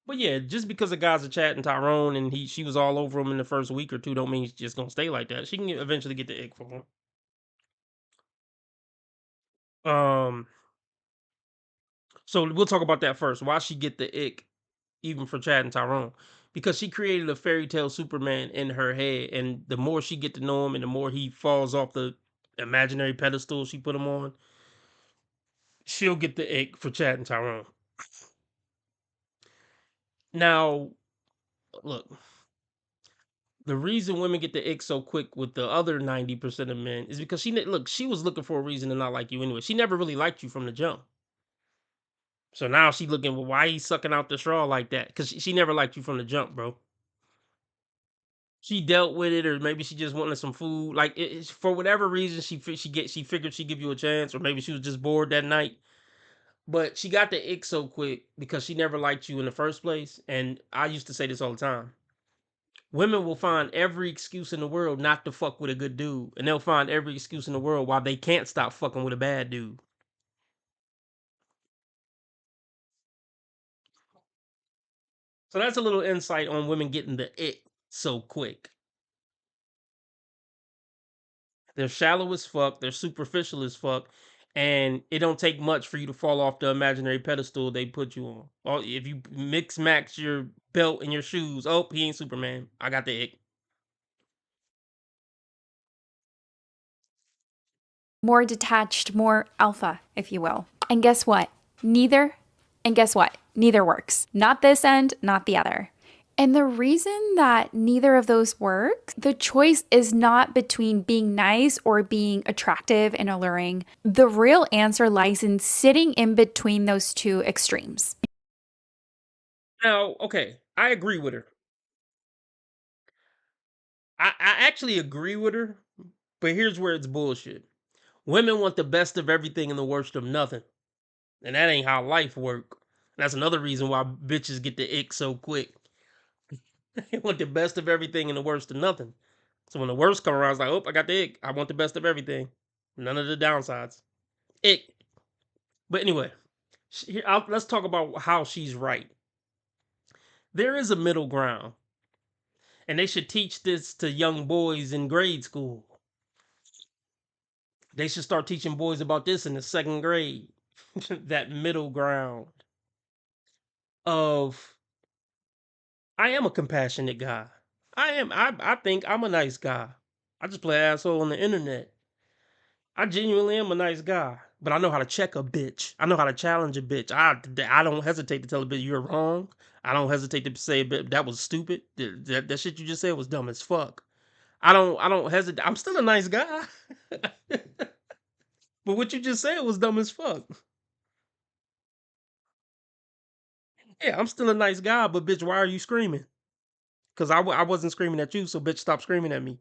But yeah, just because a guy's a Chad and Tyrone and she was all over him in the first week or two, don't mean he's just gonna stay like that. She can eventually get the ick from him. So we'll talk about that first. Why she get the ick even for Chad and Tyrone? Because she created a fairy tale Superman in her head, and the more she get to know him and the more he falls off the imaginary pedestal she put him on, she'll get the ick for Chad and Tyrone. Now, look, the reason women get the ick so quick with the other 90% of men is because she was looking for a reason to not like you anyway. She never really liked you from the jump. So now she looking, well, why he sucking out the straw like that? Because she never liked you from the jump, bro. She dealt with it, or maybe she just wanted some food. Like for whatever reason, she figured she'd give you a chance, or maybe she was just bored that night. But she got the ick so quick because she never liked you in the first place. And I used to say this all the time: women will find every excuse in the world not to fuck with a good dude, and they'll find every excuse in the world why they can't stop fucking with a bad dude. So that's a little insight on women getting the ick so quick. They're shallow as fuck, they're superficial as fuck, and it don't take much for you to fall off the imaginary pedestal they put you on. Or if you mix match your belt and your shoes, oh, he ain't Superman. I got the ick. More detached, more alpha, if you will. And guess what? Neither works. Not this end, not the other. And the reason that neither of those work, the choice is not between being nice or being attractive and alluring. The real answer lies in sitting in between those two extremes. Now, okay, I agree with her. I actually agree with her, but here's where it's bullshit. Women want the best of everything and the worst of nothing. And that ain't how life work. That's another reason why bitches get the ick so quick. They want the best of everything and the worst of nothing. So when the worst come around, it's like, oh, I got the ick. I want the best of everything. None of the downsides. Ick. But anyway, let's talk about how she's right. There is a middle ground. And they should teach this to young boys in grade school. They should start teaching boys about this in the second grade. That middle ground. of I am a compassionate guy. I think I'm a nice guy. I just play asshole on the internet. I genuinely am a nice guy, but I know how to check a bitch. I know how to challenge a bitch. I don't hesitate to tell a bitch you're wrong. I don't hesitate to say a bitch that was stupid. That shit you just said was dumb as fuck. I don't hesitate. I'm still a nice guy. But what you just said was dumb as fuck. Yeah, I'm still a nice guy, but bitch, why are you screaming? Because I wasn't screaming at you, so bitch, stop screaming at me.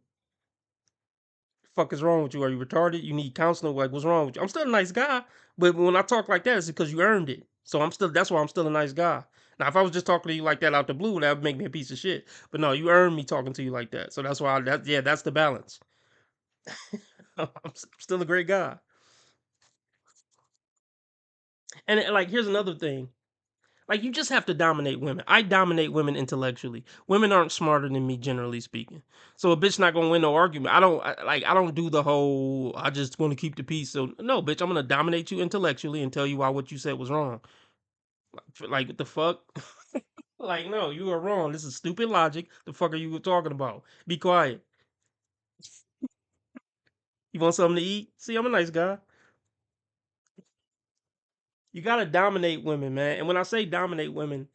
Fuck is wrong with you? Are you retarded? You need counseling? Like, what's wrong with you? I'm still a nice guy, but when I talk like that, it's because you earned it. So that's why I'm still a nice guy. Now, if I was just talking to you like that out the blue, that would make me a piece of shit. But no, you earned me talking to you like that. So that's why that's the balance. I'm still a great guy. And like, here's another thing. Like, you just have to dominate women. I dominate women intellectually. Women aren't smarter than me, generally speaking. So a bitch not gonna win no argument. I don't do the whole I just want to keep the peace. So no, bitch, I'm gonna dominate you intellectually and tell you why what you said was wrong. Like, what the fuck? Like, no, you are wrong. This is stupid logic. The fuck are you talking about? Be quiet. You want something to eat? See, I'm a nice guy. You gotta dominate women, man. And when I say dominate women,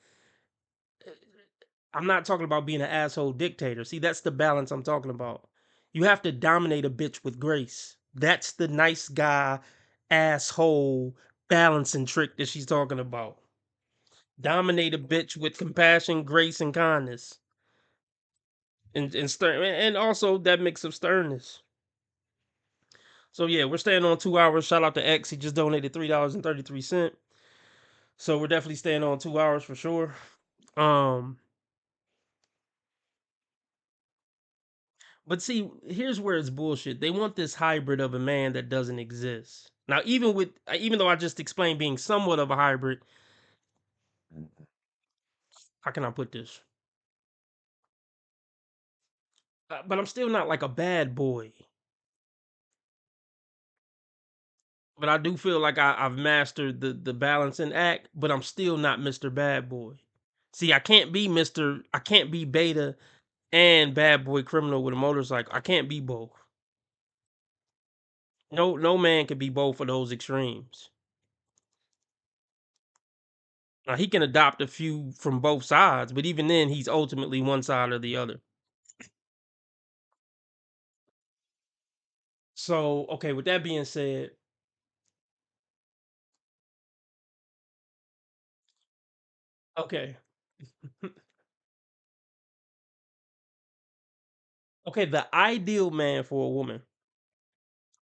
I'm not talking about being an asshole dictator. See, that's the balance I'm talking about. You have to dominate a bitch with grace. That's the nice guy, asshole balancing trick that she's talking about. Dominate a bitch with compassion, grace, and kindness. And stern, and also that mix of sternness. So yeah, we're staying on 2 hours. Shout out to X. He just donated $3.33. So we're definitely staying on 2 hours for sure. But see, here's where it's bullshit. They want this hybrid of a man that doesn't exist. Now, even though I just explained being somewhat of a hybrid, how can I put this? But I'm still not like a bad boy. But I do feel like I've mastered the balancing act, but I'm still not Mr. Bad Boy. See, I can't be beta and bad boy criminal with a motorcycle. I can't be both. No man can be both of those extremes. Now, he can adopt a few from both sides, but even then, he's ultimately one side or the other. So, okay, with that being said, okay. Okay, the ideal man for a woman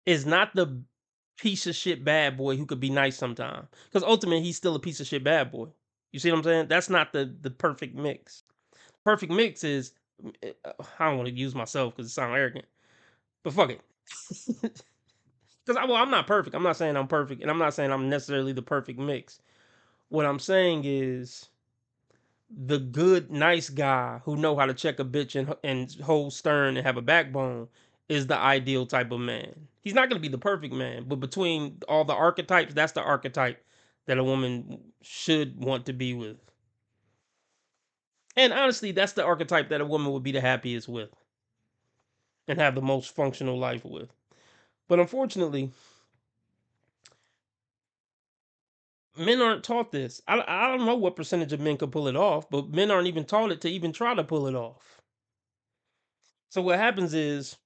is not the piece of shit bad boy who could be nice sometimes. Because ultimately, he's still a piece of shit bad boy. You see what I'm saying? That's not the perfect mix. Perfect mix is, I don't want to use myself because it sounds arrogant, but fuck it. Because I'm not perfect. I'm not saying I'm perfect, and I'm not saying I'm necessarily the perfect mix. What I'm saying is the good, nice guy who know how to check a bitch and hold stern and have a backbone is the ideal type of man. He's not going to be the perfect man, but between all the archetypes, that's the archetype that a woman should want to be with. And honestly, that's the archetype that a woman would be the happiest with and have the most functional life with. But unfortunately, men aren't taught this. I don't know what percentage of men could pull it off, but men aren't even taught it to even try to pull it off. So what happens is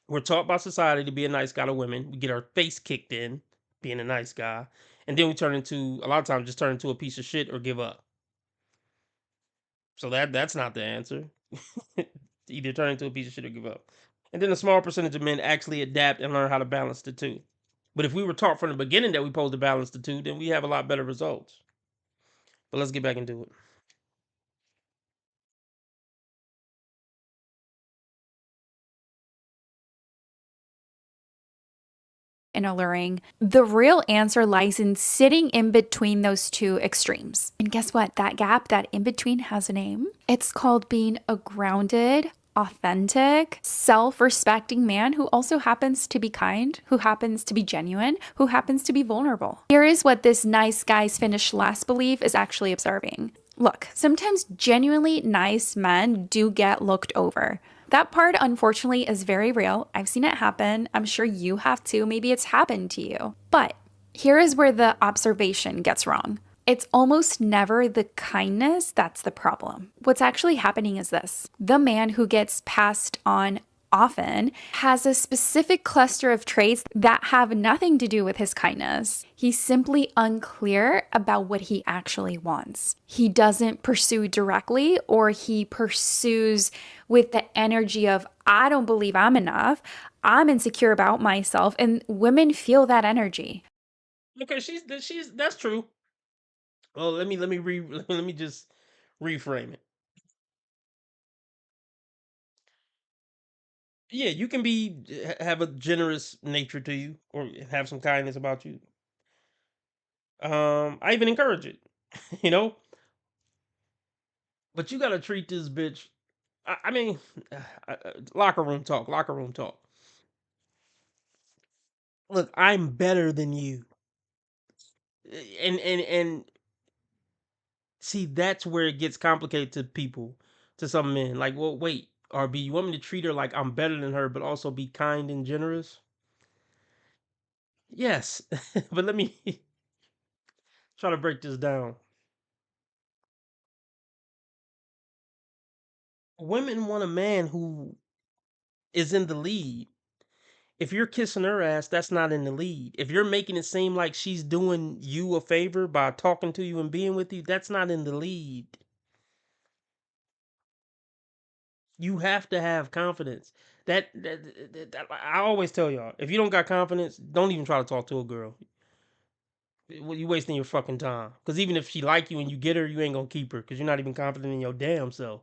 we're taught by society to be a nice guy to women. We get our face kicked in being a nice guy, and then we a lot of times just turn into a piece of shit or give up. So that's not the answer. Either turn into a piece of shit or give up. And then a small percentage of men actually adapt and learn how to balance the two. But if we were taught from the beginning that we're supposed to balance the two, then we have a lot better results. But let's get back into it. And alluring. The real answer lies in sitting in between those two extremes. And guess what? That gap, that in between, has a name. It's called being a grounded, authentic, self-respecting man who also happens to be kind, who happens to be genuine, who happens to be vulnerable. Here is what this nice guys finish last belief is actually observing. Look, sometimes genuinely nice men do get looked over. That part, unfortunately, is very real. I've seen it happen. I'm sure you have too. Maybe it's happened to you. But here is where the observation gets wrong. It's almost never the kindness that's the problem. What's actually happening is this. The man who gets passed on often has a specific cluster of traits that have nothing to do with his kindness. He's simply unclear about what he actually wants. He doesn't pursue directly, or he pursues with the energy of, I don't believe I'm enough, I'm insecure about myself, and women feel that energy. Okay, that's true. Well, let me just reframe it. Yeah, you can have a generous nature to you, or have some kindness about you. I even encourage it, you know. But you gotta treat this bitch. I mean, locker room talk. Locker room talk. Look, I'm better than you, and see, that's where it gets complicated to people, to some men. Like, well, wait, RB, you want me to treat her like I'm better than her, but also be kind and generous? Yes, but let me try to break this down. Women want a man who is in the lead. If you're kissing her ass, that's not in the lead. If you're making it seem like she's doing you a favor by talking to you and being with you, that's not in the lead. You have to have confidence. I always tell y'all, if you don't got confidence, don't even try to talk to a girl. You wasting your fucking time. Because even if she like you and you get her, you ain't gonna keep her because you're not even confident in your damn self.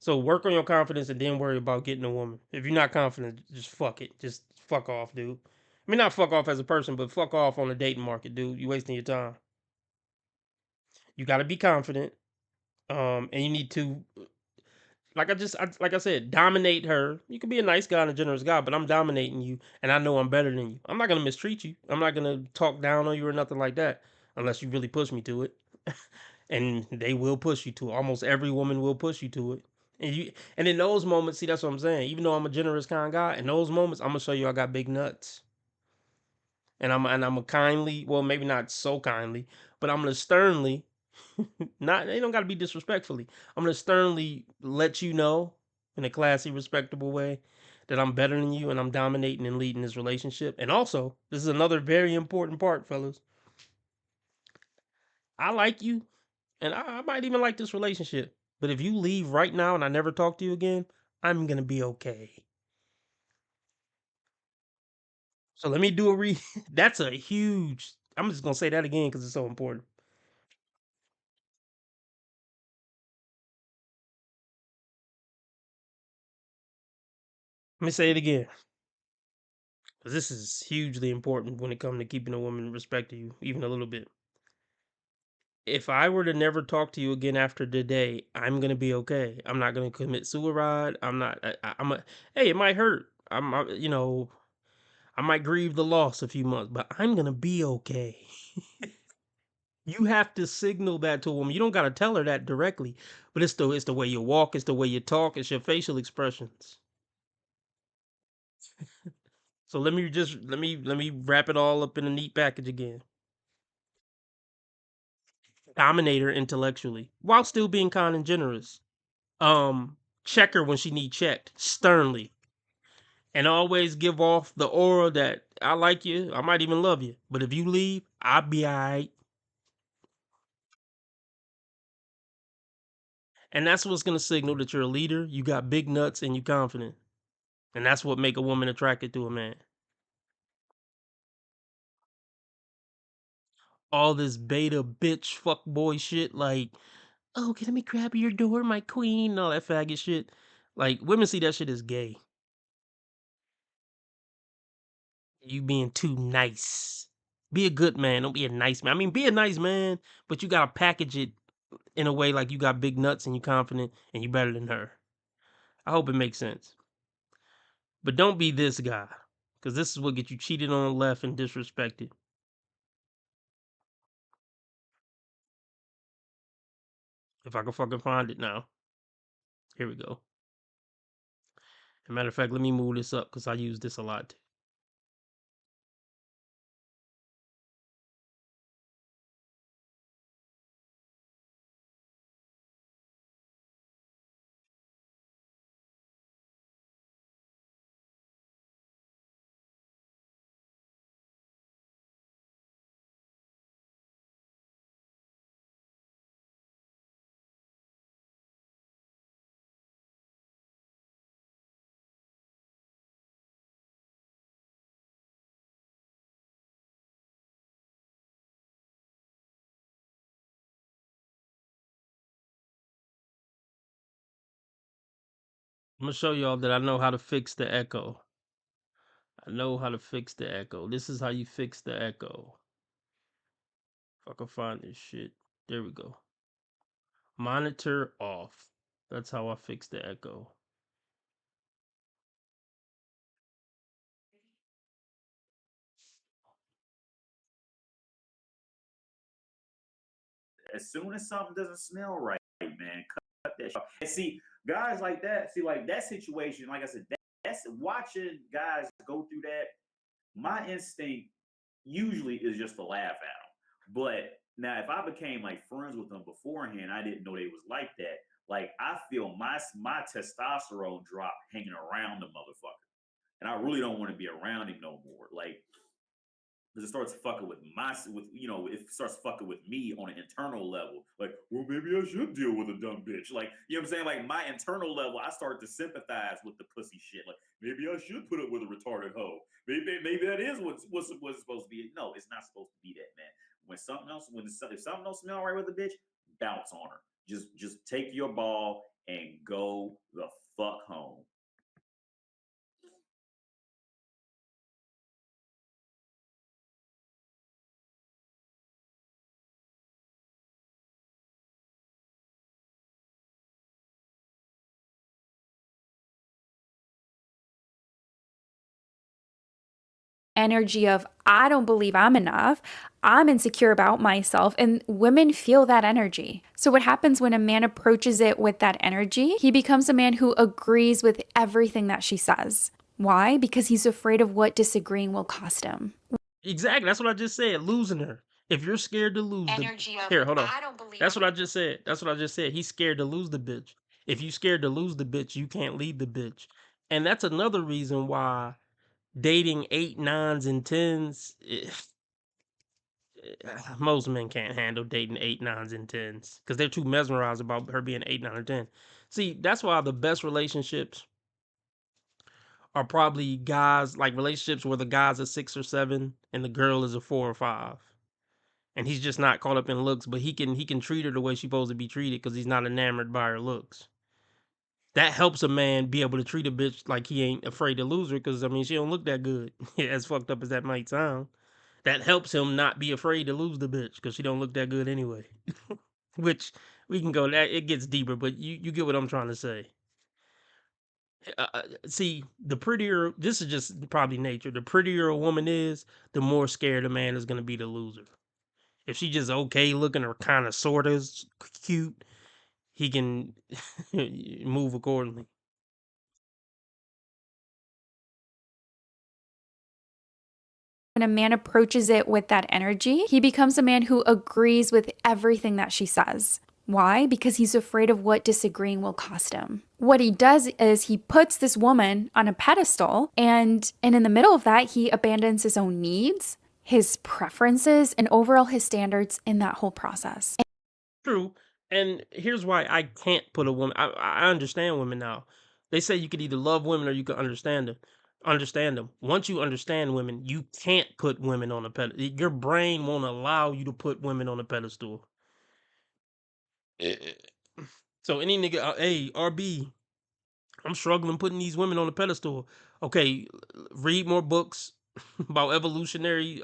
So work on your confidence and then worry about getting a woman. If you're not confident, just fuck it. Just fuck off, dude. I mean, not fuck off as a person, but fuck off on the dating market, dude. You wasting your time. You got to be confident. And you need to, like I said, dominate her. You can be a nice guy and a generous guy, but I'm dominating you, and I know I'm better than you. I'm not gonna mistreat you. I'm not gonna talk down on you or nothing like that, unless you really push me to it. And they will push you to it. Almost every woman will push you to it. And in those moments, see, that's what I'm saying. Even though I'm a generous kind of guy, in those moments, I'm gonna show you I got big nuts. And I'm a kindly, well, maybe not so kindly, but I'm gonna sternly, not, they don't gotta be disrespectfully. I'm gonna sternly let you know in a classy, respectable way that I'm better than you and I'm dominating and leading this relationship. And also, this is another very important part, fellas. I like you, and I might even like this relationship. But if you leave right now and I never talk to you again, I'm gonna be okay. So let me do a that's a huge, I'm just gonna say that again because it's so important. Let me say it again. Because this is hugely important when it comes to keeping a woman respect to you, even a little bit. If I were to never talk to you again after today, I'm gonna be okay. I'm not gonna commit suicide. I'm not. I'm a. Hey, it might hurt. You know, I might grieve the loss a few months, but I'm gonna be okay. You have to signal that to a woman. You don't gotta tell her that directly, but it's the way you walk, it's the way you talk, it's your facial expressions. So let me wrap it all up in a neat package again. Dominate her intellectually while still being kind and generous. Check her when she need checked sternly, and always give off the aura that I like you, I might even love you, but if you leave, I'll be alright. And that's what's gonna signal that you're a leader, you got big nuts, and you confident. And that's what make a woman attracted to a man. All this beta bitch fuck boy shit, like, oh, can let me grab your door, my queen, and all that faggot shit. Like, women see that shit as gay. You being too nice. Be a good man. Don't be a nice man. I mean, be a nice man, but you gotta package it in a way like you got big nuts and you confident and you better than her. I hope it makes sense. But don't be this guy, because this is what gets you cheated on, left, and disrespected. If I can fucking find it now. Here we go. As a matter of fact, let me move this up because I use this a lot. I'm going to show y'all that I know how to fix the echo. I know how to fix the echo. This is how you fix the echo. If I can find this shit. There we go. Monitor off. That's how I fix the echo. As soon as something doesn't smell right, man, cut that shit. And see, guys like that, like that situation, like I said, that's watching guys go through that. My instinct usually is just to laugh at them. But now, if I became like friends with them beforehand, I didn't know they was like that. Like I feel my testosterone drop hanging around the motherfucker, and I really don't want to be around him no more. Like, because it starts fucking with it starts fucking with me on an internal level. Like, well, maybe I should deal with a dumb bitch. Like, you know what I'm saying? Like, my internal level, I start to sympathize with the pussy shit. Like, maybe I should put up with a retarded hoe. Maybe that is what's supposed to be. No, it's not supposed to be that, man. If something don't smell right with a bitch, bounce on her. Just take your ball and go the fuck home. Energy of, I don't believe I'm enough, I'm insecure about myself, and women feel that energy. So what happens when a man approaches it with that energy? He becomes a man who agrees with everything that she says. Why? Because he's afraid of what disagreeing will cost him. Exactly. That's what I just said. Losing her. If you're scared to lose Here, hold on. That's what I just said. That's what I just said. He's scared to lose the bitch. If you scared to lose the bitch, you can't lead the bitch. And that's another reason why dating 8, 9s, and 10s, most men can't handle dating 8, 9s, and 10s because they're too mesmerized about her being 8, 9, or 10. See, that's why the best relationships are probably guys, like relationships where the guy's a 6 or 7 and the girl is a 4 or 5. And he's just not caught up in looks, but he can treat her the way she's supposed to be treated because he's not enamored by her looks. That helps a man be able to treat a bitch like he ain't afraid to lose her because, I mean, she don't look that good. As fucked up as that might sound. That helps him not be afraid to lose the bitch because she don't look that good anyway. Which, we can go, that it gets deeper, but you get what I'm trying to say. See, the prettier, this is just probably nature, the prettier a woman is, the more scared a man is going to be to lose her. If she just okay looking or kind of sort of cute, he can move accordingly. When a man approaches it with that energy, he becomes a man who agrees with everything that she says. Why? Because he's afraid of what disagreeing will cost him. What he does is he puts this woman on a pedestal, and in the middle of that, he abandons his own needs, his preferences, and overall his standards in that whole process. True. And here's why I can't put a woman. I understand women now. They say you could either love women or you could understand them. Once you understand women, you can't put women on a pedestal. Your brain won't allow you to put women on a pedestal. So any nigga, hey, RB, I'm struggling putting these women on a pedestal. Okay, read more books about evolutionary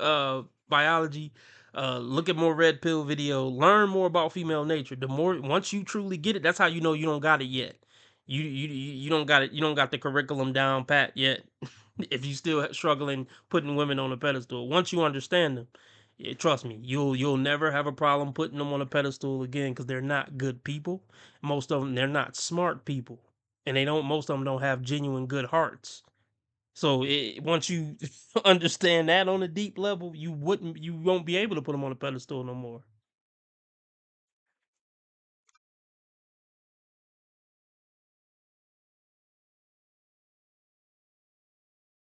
biology. Look at more red pill video. Learn more about female nature. The more, once you truly get it, that's how you know you don't got it yet. You don't got it. You don't got the curriculum down pat yet. If you still struggling putting women on a pedestal, once you understand them, trust me, you'll never have a problem putting them on a pedestal again because they're not good people. Most of them, they're not smart people, and most of them don't have genuine good hearts. So once you understand that on a deep level, you won't be able to put them on a pedestal no more.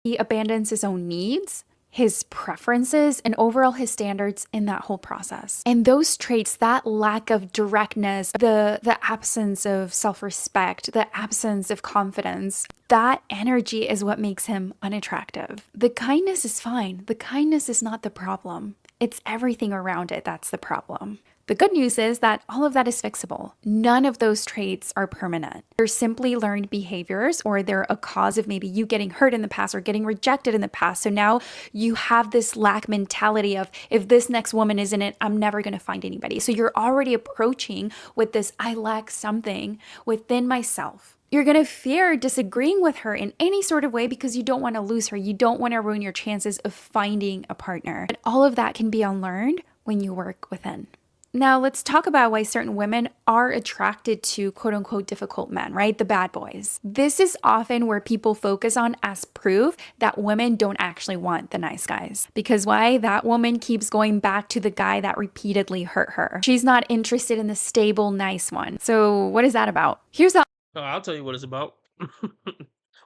He abandons his own needs, his preferences, and overall his standards in that whole process. And those traits, that lack of directness, the absence of self-respect, the absence of confidence, that energy is what makes him unattractive. The kindness is fine. The kindness is not the problem. It's everything around it that's the problem. The good news is that all of that is fixable. None of those traits are permanent. They're simply learned behaviors, or they're a cause of maybe you getting hurt in the past or getting rejected in the past. So now you have this lack mentality of, if this next woman isn't it, I'm never going to find anybody. So you're already approaching with this, I lack something within myself. You're going to fear disagreeing with her in any sort of way because you don't want to lose her. You don't want to ruin your chances of finding a partner. But all of that can be unlearned when you work within. Now, let's talk about why certain women are attracted to quote-unquote difficult men, right? The bad boys. This is often where people focus on as proof that women don't actually want the nice guys. Because why? That woman keeps going back to the guy that repeatedly hurt her. She's not interested in the stable, nice one. So what is that about? Here's the... I'll tell you what it's about.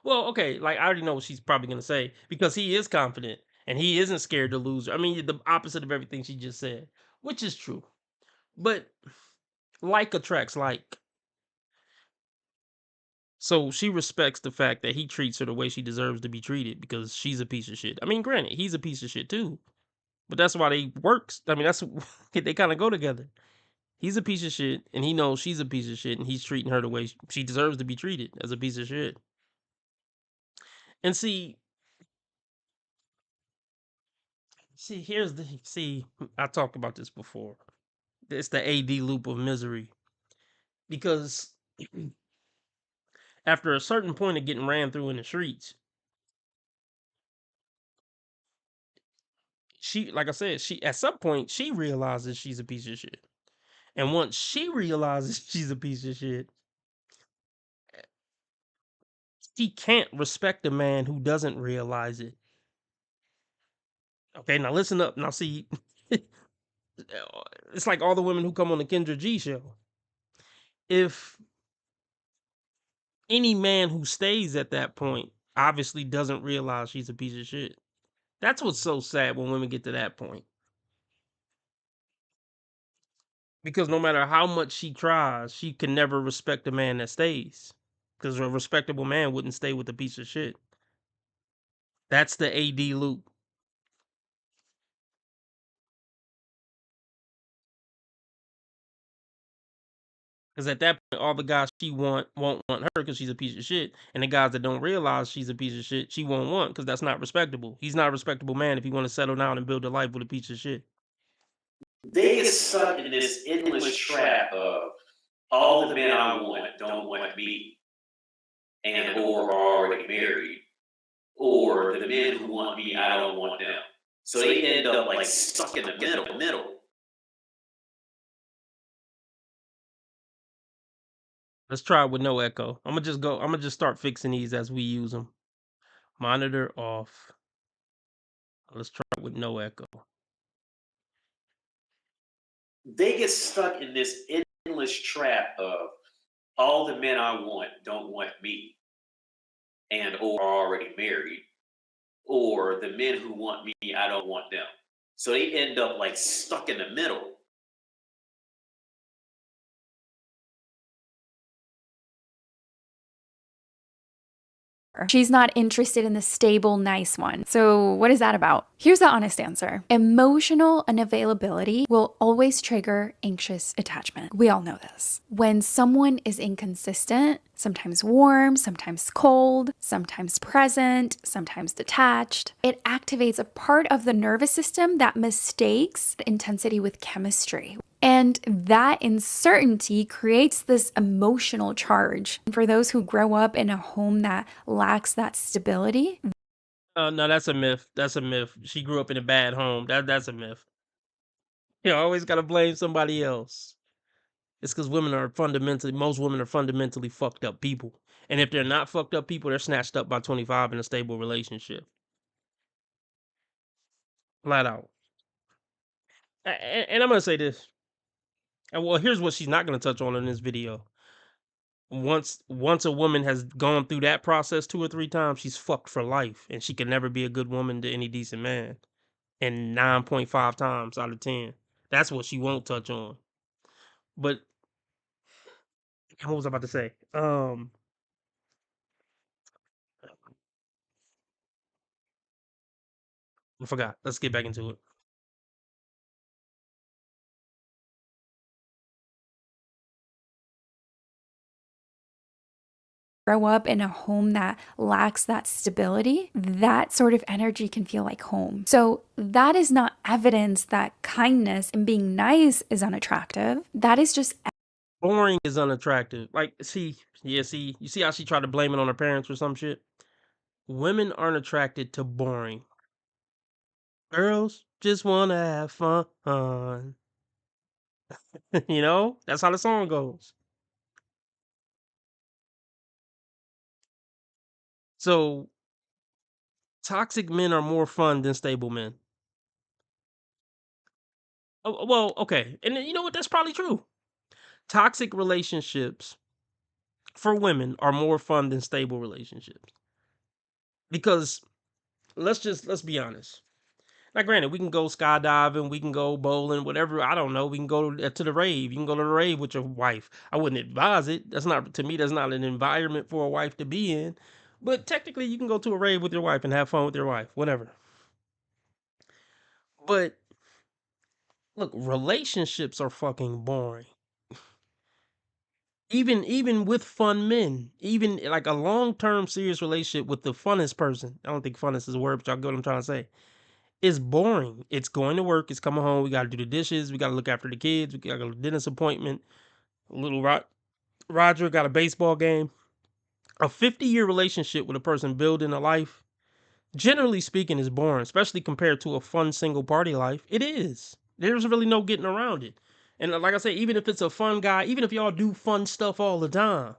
Well, okay, like I already know what she's probably going to say, because he is confident and he isn't scared to lose. I mean, the opposite of everything she just said, which is true. But like attracts like. So she respects the fact that he treats her the way she deserves to be treated because she's a piece of shit. I mean, granted, he's a piece of shit too. But that's why they works. I mean, that's they kind of go together. He's a piece of shit and he knows she's a piece of shit and he's treating her the way she deserves to be treated, as a piece of shit. And see, I talked about this before. It's the AD loop of misery. Because after a certain point of getting ran through in the streets, like I said, at some point she realizes she's a piece of shit. And once she realizes she's a piece of shit, she can't respect a man who doesn't realize it. Okay, now listen up. Now see, it's like all the women who come on the Kendra G show. If any man who stays at that point obviously doesn't realize she's a piece of shit. That's what's so sad when women get to that point. Because no matter how much she tries, she can never respect a man that stays. Because a respectable man wouldn't stay with a piece of shit. That's the AD loop. Because at that point, all the guys she won't want her because she's a piece of shit. And the guys that don't realize she's a piece of shit, she won't want because that's not respectable. He's not a respectable man if he want to settle down and build a life with a piece of shit. They get stuck in this endless trap of all the men I want don't want me, and or are already married, or the men who want me, I don't want them. So they end up like stuck in the middle. Let's try it with no echo. I'm gonna just start fixing these as we use them. Monitor off. Let's try it with no echo. They get stuck in this endless trap of all the men I want don't want me, and or are already married, or the men who want me, I don't want them. So they end up like stuck in the middle. She's not interested in the stable, nice one. So what is that about? Here's the honest answer. Emotional unavailability will always trigger anxious attachment. We all know this. When someone is inconsistent, sometimes warm, sometimes cold, sometimes present, sometimes detached, it activates a part of the nervous system that mistakes intensity with chemistry. And that uncertainty creates this emotional charge. And for those who grow up in a home that lacks that stability, No, that's a myth. That's a myth. She grew up in a bad home. That's a myth. You always gotta blame somebody else. It's because most women are fundamentally fucked up people. And if they're not fucked up people, they're snatched up by 25 in a stable relationship. Flat out. And I'm gonna say this. And well, here's what she's not gonna touch on in this video. Once a woman has gone through that process 2 or 3 times, she's fucked for life, and she can never be a good woman to any decent man. And 9.5 times out of 10, that's what she won't touch on. But what was I about to say? I forgot. Let's get back into it. grow up in a home that lacks that stability, that sort of energy can feel like home. So that is not evidence that kindness and being nice is unattractive. That is just Boring is unattractive. Like, you see how she tried to blame it on her parents or some shit? Women aren't attracted to boring. Girls just wanna have fun. You know? That's how the song goes. So toxic men are more fun than stable men. Oh, well, okay. And you know what? That's probably true. Toxic relationships for women are more fun than stable relationships. Because let's be honest. Now, granted, we can go skydiving, we can go bowling, whatever. I don't know. We can go to the rave. You can go to the rave with your wife. I wouldn't advise it. That's not, to me, that's not an environment for a wife to be in. But technically, you can go to a rave with your wife and have fun with your wife, whatever. But look, relationships are fucking boring. Even with fun men, even like a long-term serious relationship with the funnest person. I don't think funnest is a word, but y'all get what I'm trying to say. It's boring. It's going to work. It's coming home. We got to do the dishes. We got to look after the kids. We got to go to the dentist appointment. Little Roger got a baseball game. A 50-year relationship with a person building a life, generally speaking, is boring, especially compared to a fun single party life. It is. There's really no getting around it. And like I say, even if it's a fun guy, even if y'all do fun stuff all the time,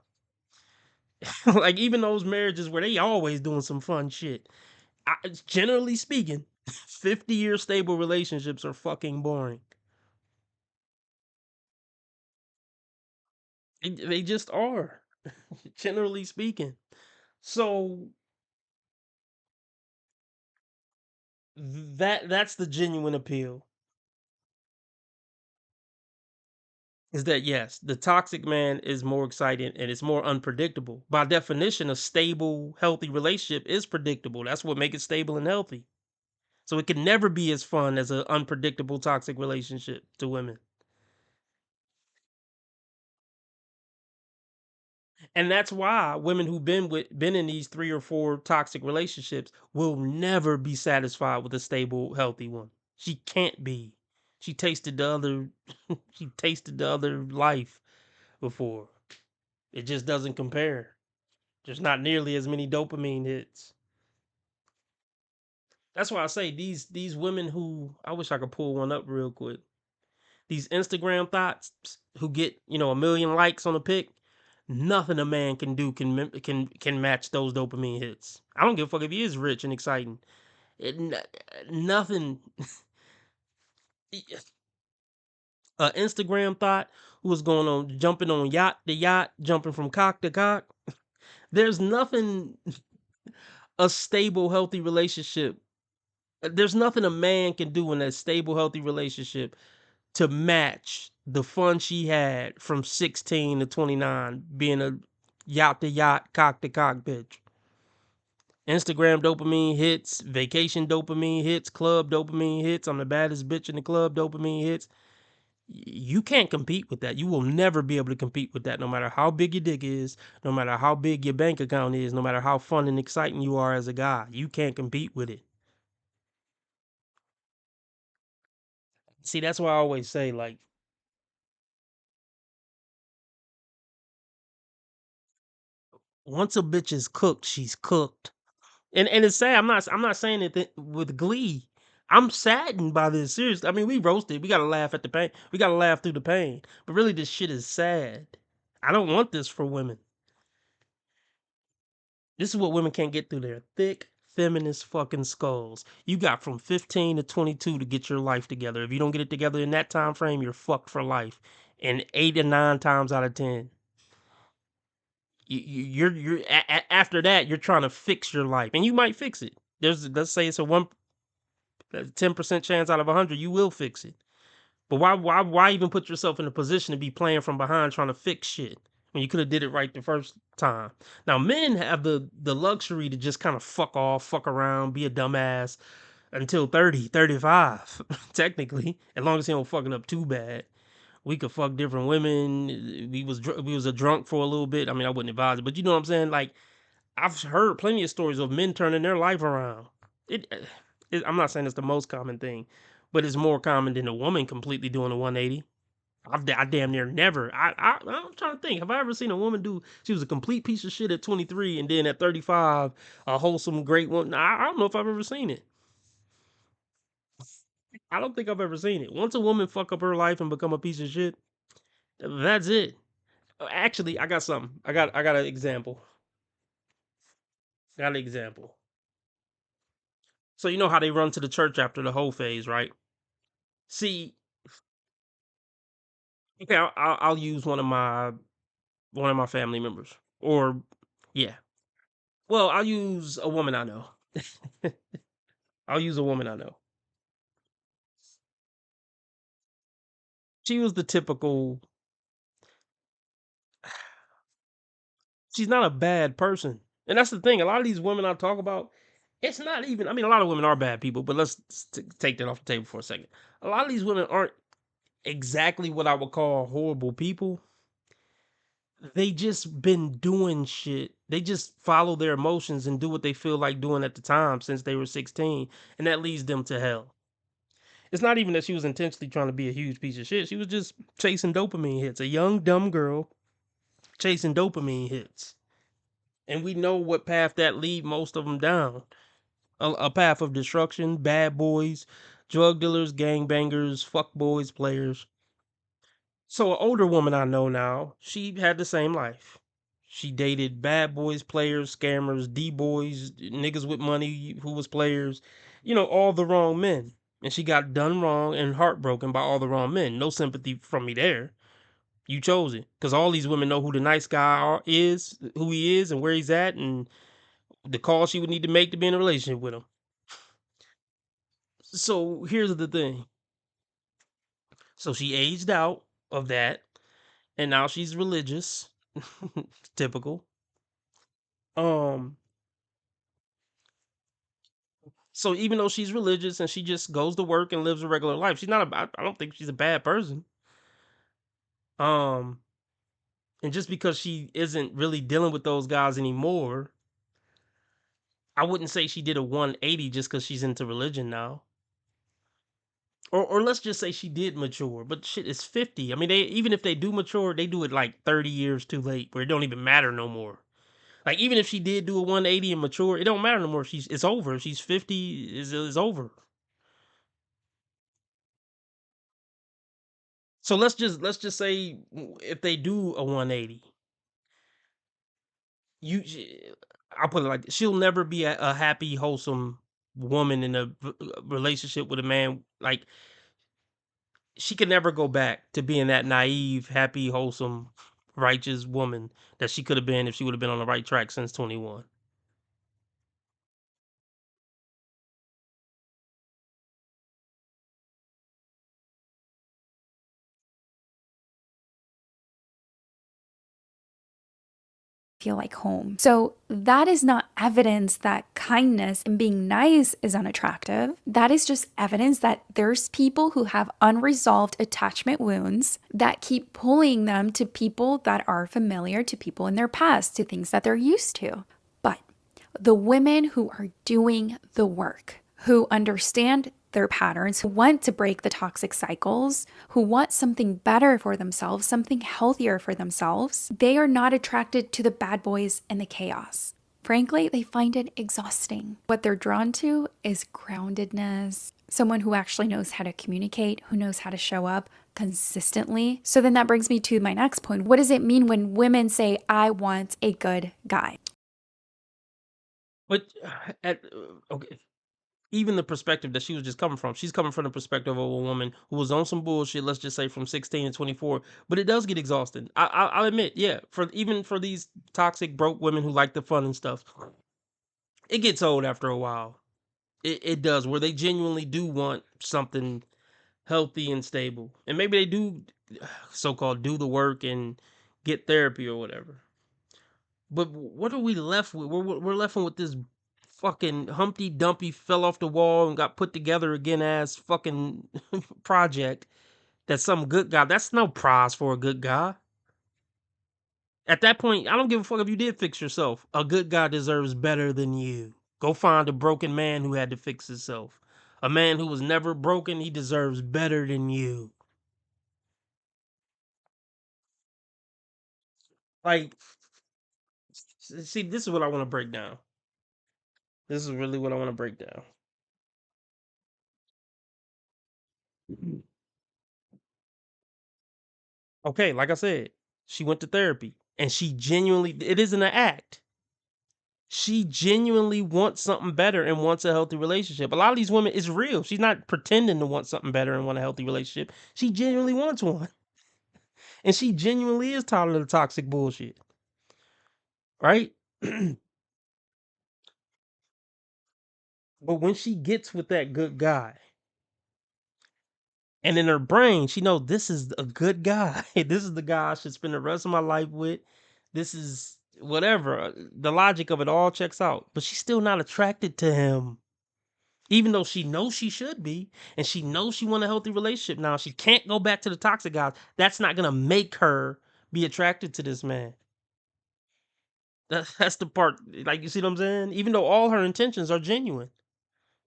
like even those marriages where they always doing some fun shit, generally speaking, 50-year stable relationships are fucking boring. They just are, generally speaking. So that's the genuine appeal. Is that yes, the toxic man is more exciting and it's more unpredictable. By definition, a stable, healthy relationship is predictable. That's what makes it stable and healthy. So it can never be as fun as an unpredictable toxic relationship to women. And that's why women who've been in these 3 or 4 toxic relationships will never be satisfied with a stable, healthy one. She can't be. She tasted the other she tasted the other life before. It just doesn't compare. There's not nearly as many dopamine hits. That's why I say these women who, I wish I could pull one up real quick. These Instagram thoughts who get, 1 million likes on a pic, nothing a man can do can match those dopamine hits. I don't give a fuck if he is rich and exciting. Nothing. Instagram thought who was going on jumping on yacht to yacht, jumping from cock to cock. There's nothing a stable, healthy relationship. There's nothing a man can do in a stable, healthy relationship to match the fun she had from 16 to 29 being a yacht to yacht, cock to cock bitch. Instagram dopamine hits, vacation dopamine hits, club dopamine hits, I'm the baddest bitch in the club dopamine hits. You can't compete with that. You will never be able to compete with that, no matter how big your dick is, no matter how big your bank account is, no matter how fun and exciting you are as a guy. You can't compete with it. See, that's why I always say, like, Once a bitch is cooked, she's cooked. And it's sad. I'm not saying it with glee. I'm saddened by this. Seriously. I mean, we roasted. We gotta laugh at the pain. We gotta laugh through the pain. But really, this shit is sad. I don't want this for women. This is what women can't get through their thick, feminist fucking skulls. You got from 15 to 22 to get your life together. If you don't get it together in that time frame, you're fucked for life. And 8 or 9 times out of 10, after that, you're trying to fix your life, and you might fix it. Let's say it's a 10% chance out of 100 you will fix it. But why even put yourself in a position to be playing from behind trying to fix shit when you could have did it right the first time? Now, men have the luxury to just kind of fuck off, fuck around, be a dumbass until 30, 35, technically, as long as he don't fuck it up too bad. We could fuck different women. We was a drunk for a little bit. I mean, I wouldn't advise it, but you know what I'm saying? Like, I've heard plenty of stories of men turning their life around. I'm not saying it's the most common thing, but it's more common than a woman completely doing a 180. I damn near never. I'm trying to think. Have I ever seen a woman do? She was a complete piece of shit at 23, and then at 35, a wholesome, great one. I don't know if I've ever seen it. I don't think I've ever seen it. Once a woman fuck up her life and become a piece of shit, that's it. Actually, I got something. I got an example. Got an example. So you know how they run to the church after the whole phase, right? See, okay, I'll use one of my family members, or yeah. Well, I'll use a woman I know. I'll use a woman I know. She was the typical. She's not a bad person, and that's the thing. A lot of these women I talk about, it's not even. I mean, a lot of women are bad people, but let's take that off the table for a second. A lot of these women aren't exactly what I would call horrible people. They just been doing shit. They just follow their emotions and do what they feel like doing at the time since they were 16, and that leads them to hell. It's not even that she was intentionally trying to be a huge piece of shit. She was just chasing dopamine hits. A young dumb girl chasing dopamine hits. And we know what path that lead most of them down. A path of destruction, bad boys, drug dealers, gangbangers, fuckboys, players. So an older woman I know now, she had the same life. She dated bad boys, players, scammers, D-boys, niggas with money who was players, all the wrong men. And she got done wrong and heartbroken by all the wrong men. No sympathy from me there. You chose it. Because all these women know who the nice guy is, who he is, and where he's at, and the call she would need to make to be in a relationship with him. So here's the thing. So she aged out of that, and now she's religious. Typical. So even though she's religious and she just goes to work and lives a regular life, she's not I don't think she's a bad person. And just because she isn't really dealing with those guys anymore, I wouldn't say she did a 180 just because she's into religion now. Or let's just say she did mature, but shit, it's 50. I mean, even if they do mature, they do it like 30 years too late, where it don't even matter no more. Like, even if she did do a 180 and mature, it don't matter no more. It's over. She's 50, is over. So let's just say if they do a 180, I'll put it like this, she'll never be a happy, wholesome woman in a relationship with a man. Like, she could never go back to being that naive, happy, wholesome, righteous woman that she could have been if she would have been on the right track since 21. Feel like home. So that is not evidence that kindness and being nice is unattractive. That is just evidence that there's people who have unresolved attachment wounds that keep pulling them to people that are familiar, to people in their past, to things that they're used to. But the women who are doing the work, who understand their patterns, who want to break the toxic cycles, who want something better for themselves, something healthier for themselves, they are not attracted to the bad boys and the chaos. Frankly, they find it exhausting. What they're drawn to is groundedness, someone who actually knows how to communicate, who knows how to show up consistently. So then that brings me to my next point. What does it mean when women say, I want a good guy? But okay, even the perspective that she was just coming from, she's coming from the perspective of a woman who was on some bullshit, let's just say from 16 to 24. But it does get exhausting. I'll admit, yeah, even for these toxic, broke women who like the fun and stuff, it gets old after a while. It does, where they genuinely do want something healthy and stable. And maybe they do so-called do the work and get therapy or whatever. But what are we left with? We're left with this fucking Humpty Dumpty fell off the wall and got put together again as fucking project. That's some good guy. That's no prize for a good guy. At that point, I don't give a fuck if you did fix yourself. A good guy deserves better than you. Go find a broken man who had to fix himself. A man who was never broken, he deserves better than you. Like, see, this is what I want to break down. This is really what I want to break down. Okay, like I said, she went to therapy and she genuinely, it isn't an act. She genuinely wants something better and wants a healthy relationship. A lot of these women, it's real. She's not pretending to want something better and want a healthy relationship. She genuinely wants one. And she genuinely is tired of the toxic bullshit. Right? But when she gets with that good guy, and in her brain, she knows this is a good guy. This is the guy I should spend the rest of my life with. This is whatever. The logic of it all checks out. But she's still not attracted to him. Even though she knows she should be, and she knows she wants a healthy relationship now, she can't go back to the toxic guys. That's not gonna make her be attracted to this man. That's the part, like, you see what I'm saying? Even though all her intentions are genuine,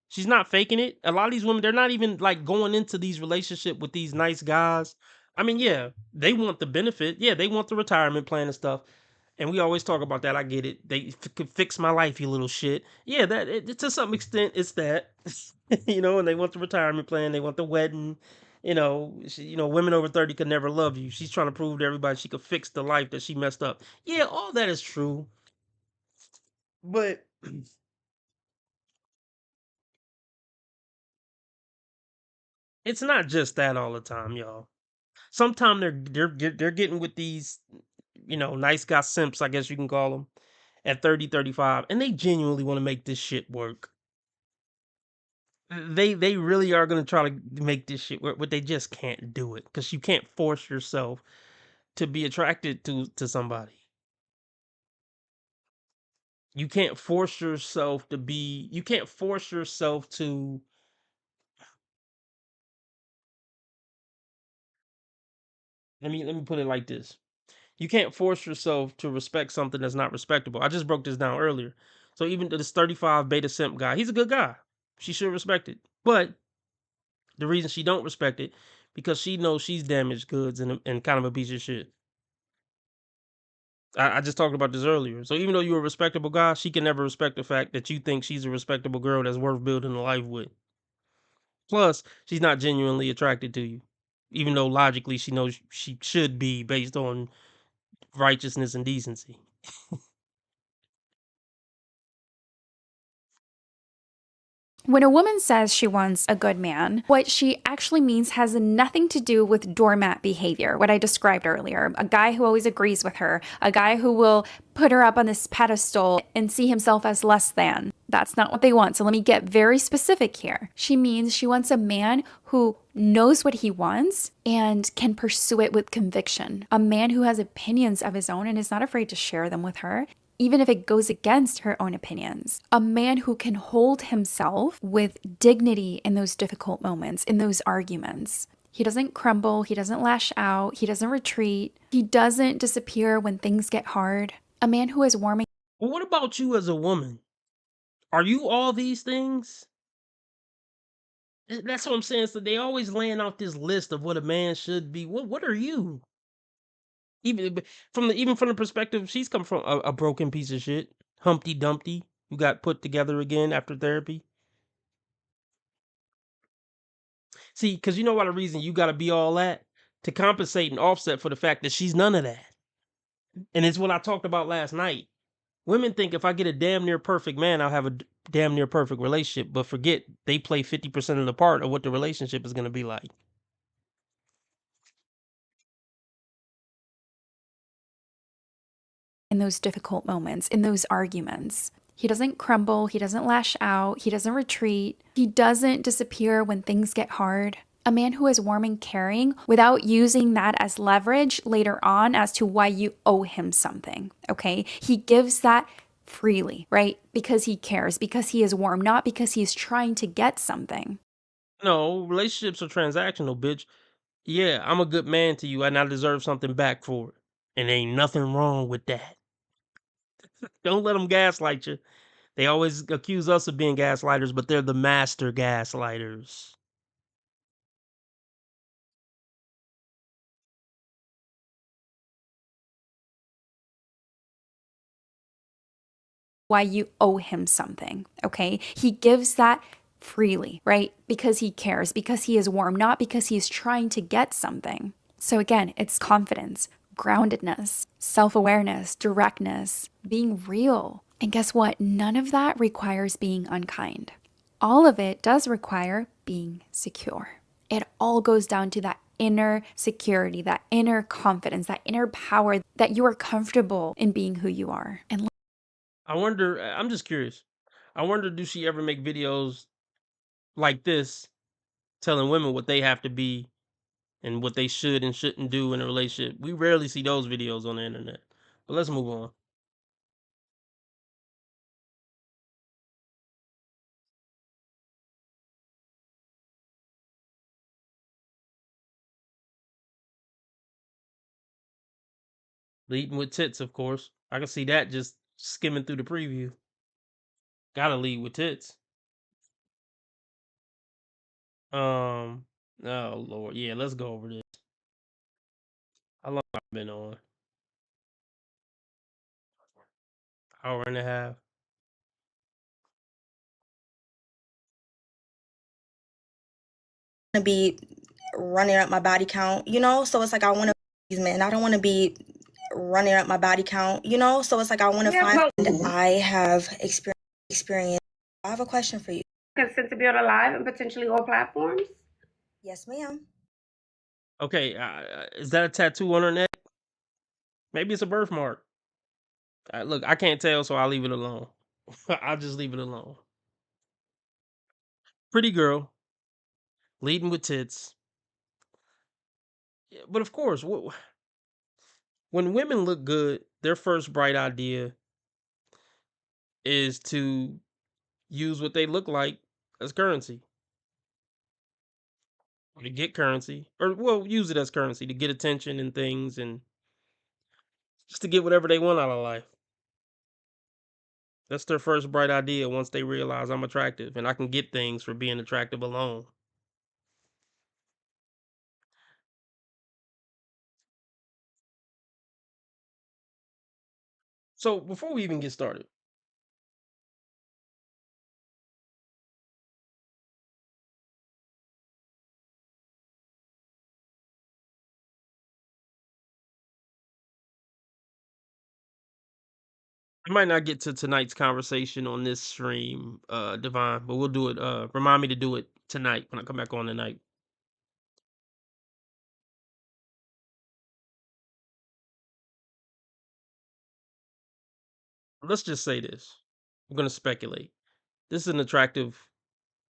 she's not faking it. A lot of these women, they're not even like going into these relationships with these nice guys. I mean, yeah, they want the benefit. Yeah, they want the retirement plan and stuff. And we always talk about that. I get it. They could fix my life, you little shit. Yeah, to some extent, it's that. And they want the retirement plan. They want the wedding. Women over 30 could never love you. She's trying to prove to everybody she could fix the life that she messed up. Yeah, all that is true. But it's not just that all the time, y'all. Sometimes they're getting with these, nice guy simps, I guess you can call them, at 30, 35, and they genuinely want to make this shit work. They really are going to try to make this shit work, but they just can't do it because you can't force yourself to be attracted to somebody. You can't force yourself to be. You can't force yourself to. Let me put it like this. You can't force yourself to respect something that's not respectable. I just broke this down earlier. So even this 35 beta simp guy, he's a good guy. She should respect it. But the reason she don't respect it, because she knows she's damaged goods and kind of a piece of shit. I just talked about this earlier. So even though you're a respectable guy, she can never respect the fact that you think she's a respectable girl that's worth building a life with. Plus, she's not genuinely attracted to you, even though logically she knows she should be based on righteousness and decency. When a woman says she wants a good man, what she actually means has nothing to do with doormat behavior, what I described earlier. A guy who always agrees with her, a guy who will put her up on this pedestal and see himself as less than. That's not what they want. So let me get very specific here. She means she wants a man who knows what he wants and can pursue it with conviction. A man who has opinions of his own and is not afraid to share them with her, even if it goes against her own opinions. A man who can hold himself with dignity in those difficult moments, in those arguments. He doesn't crumble, he doesn't lash out, he doesn't retreat, he doesn't disappear when things get hard. A man who is warming. Well, what about you as a woman? Are you all these things? That's what I'm saying. So they always laying out this list of what a man should be. What are you? Even from the perspective she's come from, a broken piece of shit, Humpty Dumpty, who got put together again after therapy. See, because you know what the reason you got to be all that to compensate and offset for the fact that she's none of that. And it's what I talked about last night. Women think if I get a damn near perfect man, I'll have a damn near perfect relationship, but forget they play 50% of the part of what the relationship is going to be like. In those difficult moments, in those arguments. He doesn't crumble, he doesn't lash out, he doesn't retreat, he doesn't disappear when things get hard. A man who is warm and caring without using that as leverage later on as to why you owe him something, okay? He gives that freely, right? Because he cares, because he is warm, not because he's trying to get something. No, relationships are transactional, bitch. Yeah, I'm a good man to you and I deserve something back for it. And ain't nothing wrong with that. Don't let them gaslight you. They always accuse us of being gaslighters, but they're the master gaslighters. Why you owe him something, okay? He gives that freely, right? Because he cares, because he is warm, not because he's trying to get something. So again, it's confidence, groundedness, self-awareness, directness, being real. And guess what? None of that requires being unkind. All of it does require being secure. It all goes down to that inner security, that inner confidence, that inner power that you are comfortable in being who you are. And I wonder, I'm just curious. I wonder, do she ever make videos like this telling women what they have to be and what they should and shouldn't do in a relationship? We rarely see those videos on the internet. But let's move on. Leading with tits, of course. I can see that just skimming through the preview. Gotta lead with tits. Oh Lord, yeah, let's go over this. How long have I been on? Hour and a half. To be running up my body count, you know? So it's like I want to these men. I don't want to be running up my body count, you know? So it's like I want to find I have experience. I have a question for you. Consent to be on a live and potentially all platforms? Yes, ma'am. Okay, is that a tattoo on her neck? Maybe it's a birthmark. Look, I can't tell, so I'll leave it alone. I'll just leave it alone. Pretty girl, leading with tits. Yeah, but of course, when women look good, their first bright idea is to use what they look like as currency. Or to get currency. Or, well, use it as currency to get attention and things and just to get whatever they want out of life. That's their first bright idea once they realize I'm attractive and I can get things for being attractive alone. So before we even get started, I might not get to tonight's conversation on this stream, Divine, but we'll do it. Remind me to do it tonight when I come back on tonight. Let's just say this. I'm gonna speculate. This is an attractive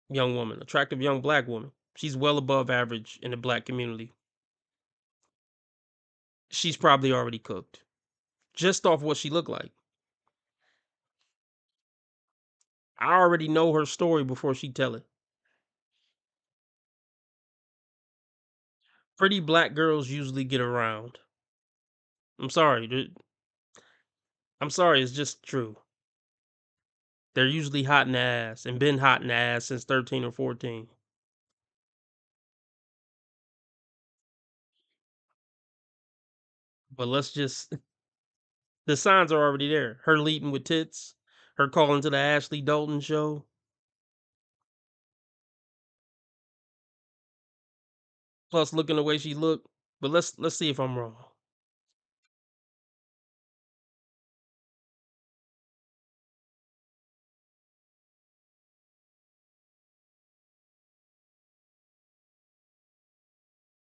young woman, attractive young black woman. She's well above average in the black community. She's probably already cooked, just off what she looked like. I already know her story before she tell it. Pretty black girls usually get around. I'm sorry, dude. I'm sorry, it's just true. They're usually hot in the ass and been hot in the ass since 13 or 14. But let's just the signs are already there. Her leading with tits, her calling to the Ashley Dalton show. Plus looking the way she looked. But let's see if I'm wrong.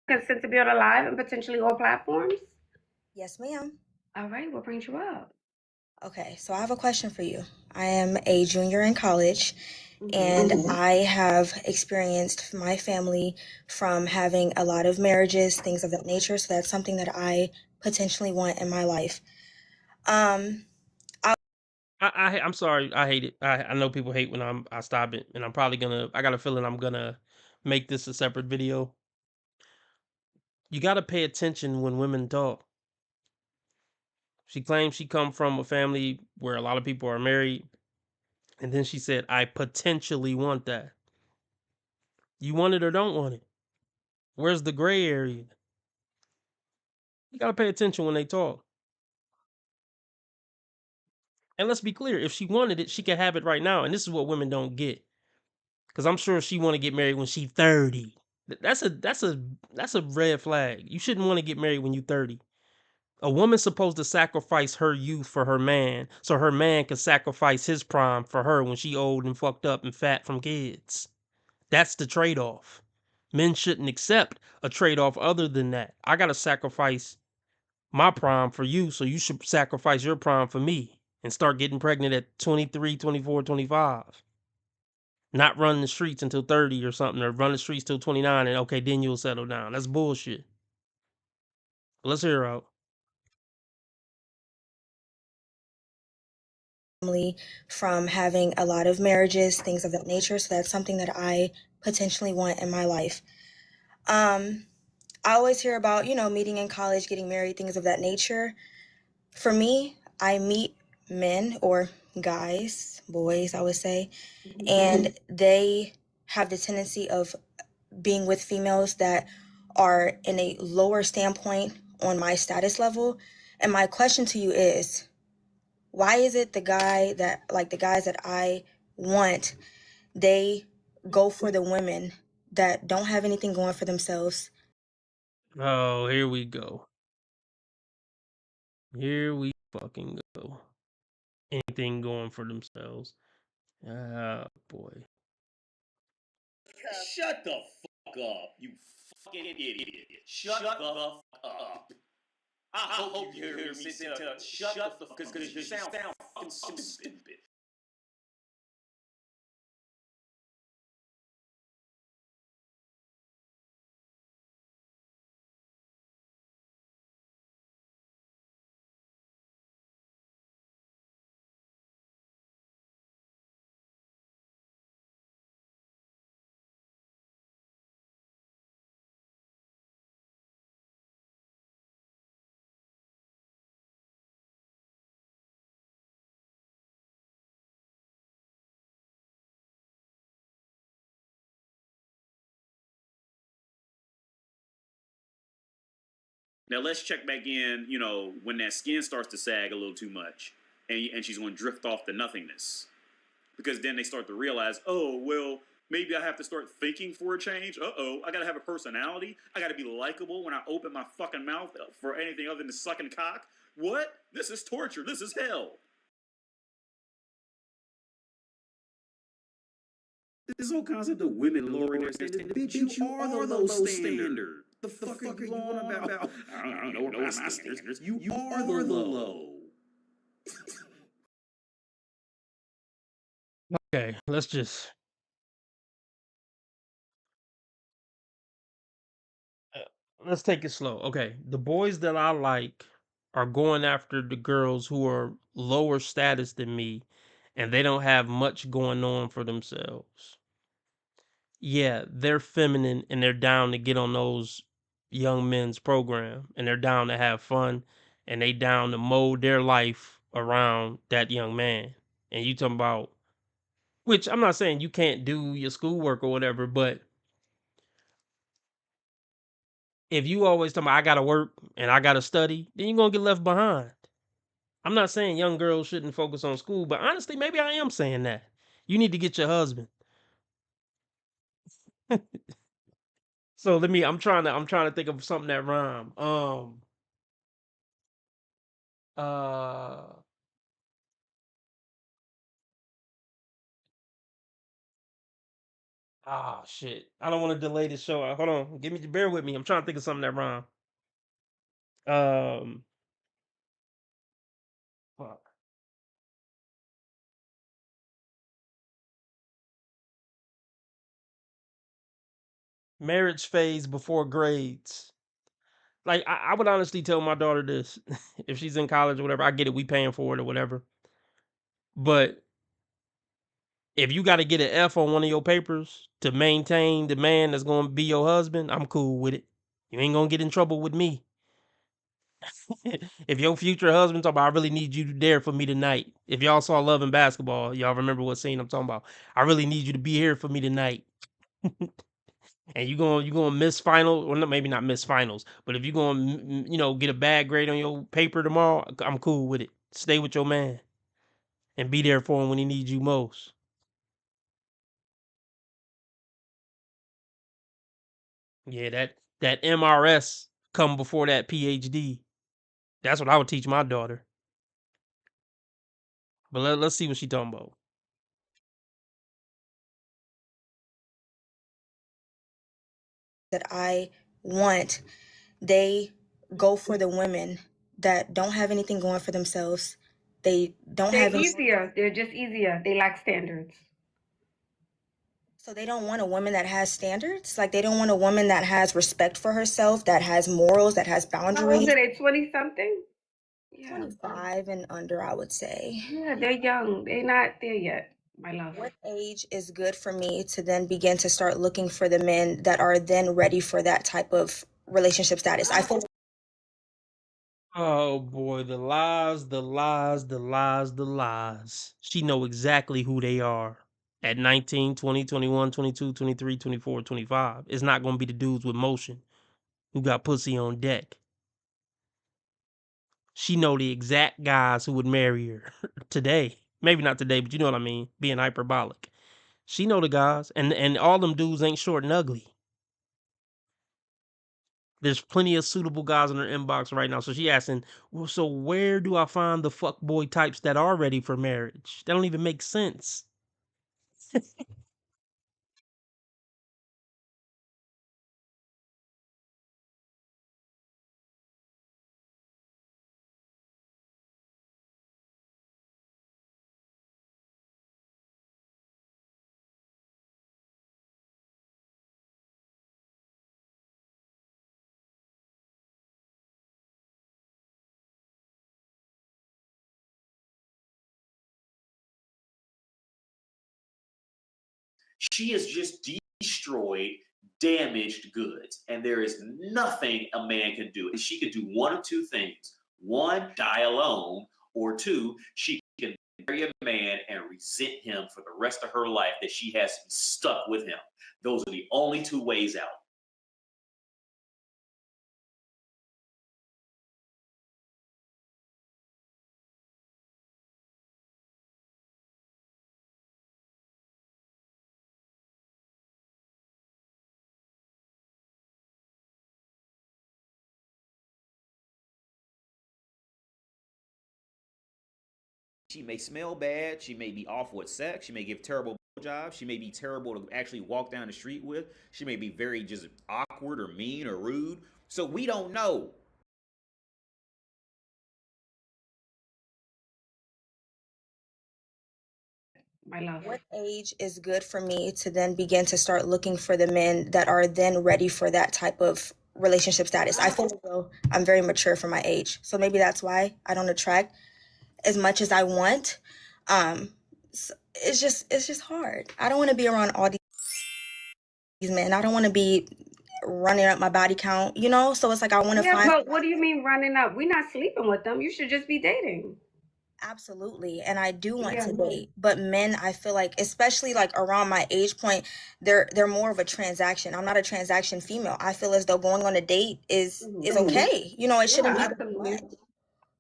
Consent to be on a live and potentially all platforms? Yes, ma'am. All right, what brings you up? Okay, so I have a question for you. I am a junior in college, and I have experienced my family from having a lot of marriages, things of that nature. So that's something that I potentially want in my life. I'm sorry. I hate it. I know people hate when I stop it, and I'm probably gonna. I got a feeling I'm gonna make this a separate video. You got to pay attention when women talk. She claims she come from a family where a lot of people are married, and then she said, "I potentially want that." You want it or don't want it? Where's the gray area? You got to pay attention when they talk. And let's be clear, if she wanted it, she can have it right now. And this is what women don't get. Because I'm sure she want to get married when she's 30. That's a red flag. You shouldn't want to get married when you're 30. A woman's supposed to sacrifice her youth for her man, so her man can sacrifice his prime for her when she old and fucked up and fat from kids. That's the trade-off. Men shouldn't accept a trade-off other than that. I gotta sacrifice my prime for you, so you should sacrifice your prime for me and start getting pregnant at 23, 24, 25. Not run the streets until 30 or something, or run the streets till 29 and okay, then you'll settle down. That's bullshit. Let's hear her out. Family from having a lot of marriages, things of that nature. So that's something that I potentially want in my life. I always hear about, meeting in college, getting married, things of that nature. For me, I meet men or guys, boys, I would say, and they have the tendency of being with females that are in a lower standpoint on my status level. And my question to you is, why is it the guys that I want, they go for the women that don't have anything going for themselves? Oh, here we go. Here we fucking go. Anything going for themselves. Ah, boy. Shut the fuck up, you fucking idiot. Shut the fuck up. I hope you hear me say shut the fuck, because you sound fucking stupid. Now let's check back in, when that skin starts to sag a little too much and she's going to drift off to nothingness. Because then they start to realize, oh, well, maybe I have to start thinking for a change. I got to have a personality. I got to be likable when I open my fucking mouth for anything other than sucking cock. What? This is torture. This is hell. This whole concept of women lowering their standards. Bitch, you are the low standard. The fuck are you on about? I don't know what my standards. You are the low. Okay, let's just. Let's take it slow. Okay, the boys that I like are going after the girls who are lower status than me and they don't have much going on for themselves. Yeah, they're feminine and they're down to get on those young men's program and they're down to have fun and they down to mold their life around that young man. And you talking about, which I'm not saying you can't do your schoolwork or whatever, but if you always tell me I gotta work and I gotta study, then you're gonna get left behind. I'm not saying young girls shouldn't focus on school, but honestly, maybe I am saying that. You need to get your husband. So I'm trying to think of something that rhyme. Uh shit. I don't want to delay the show. Hold on. Bear with me. I'm trying to think of something that rhyme. Um fuck. Marriage phase before grades. Like I would honestly tell my daughter this. If she's in college or whatever, I get it, we paying for it or whatever. But if you got to get an F on one of your papers to maintain the man that's going to be your husband, I'm cool with it. You ain't going to get in trouble with me. If your future husband talk about, I really need you there for me tonight. If y'all saw Love and Basketball, y'all remember what scene I'm talking about. I really need you to be here for me tonight. And you gonna miss final, or no, maybe not miss finals, but if you gonna get a bad grade on your paper tomorrow, I'm cool with it. Stay with your man and be there for him when he needs you most. Yeah, that MRS come before that PhD. That's what I would teach my daughter. But let's see what she talking about. That I want, they go for the women that don't have anything going for themselves. They don't They're have any, easier. They're just easier. They lack standards. so they don't want a woman that has standards. Like they don't want a woman that has respect for herself, that has morals, that has How old boundaries. are they? 20 something? Yeah. 25 and under, I would say. Yeah, they're young. They're not there yet, my love. What age is good for me to then begin to start looking for the men that are then ready for that type of relationship status? I feel Oh boy, the lies, the lies, the lies, the lies. She know exactly who they are. At 19, 20, 21, 22, 23, 24, 25. It's not going to be the dudes with motion who got pussy on deck. She know the exact guys who would marry her today. Maybe not today, but you know what I mean, being hyperbolic. She know the guys, and all them dudes ain't short and ugly. There's plenty of suitable guys in her inbox right now. So she asking, well, so where do I find the fuckboy types that are ready for marriage? That don't even make sense. She has just destroyed damaged goods, and there is nothing a man can do. She could do one of two things: one, die alone, or two, she can marry a man and resent him for the rest of her life that she has to be stuck with him. Those are the only two ways out. She may smell bad. She may be awful at sex. She may give terrible blowjobs. She may be terrible to actually walk down the street with. She may be very just awkward or mean or rude. So we don't know. My love. what age is good for me to then begin to start looking for the men that are then ready for that type of relationship status? I feel as though I'm very mature for my age. So maybe that's why I don't attract as much as I want. It's just hard. I don't want to be around all these men. I don't want to be running up my body count, you know? So it's like I want to Yeah, find. but what do you mean running up? We're not sleeping with them. You should just be dating. Absolutely. And I do want Yeah. to date, but men, I feel like, especially like around my age point, they're more of a transaction. I'm not a transaction female. I feel as though going on a date is okay. You know, it shouldn't be that much.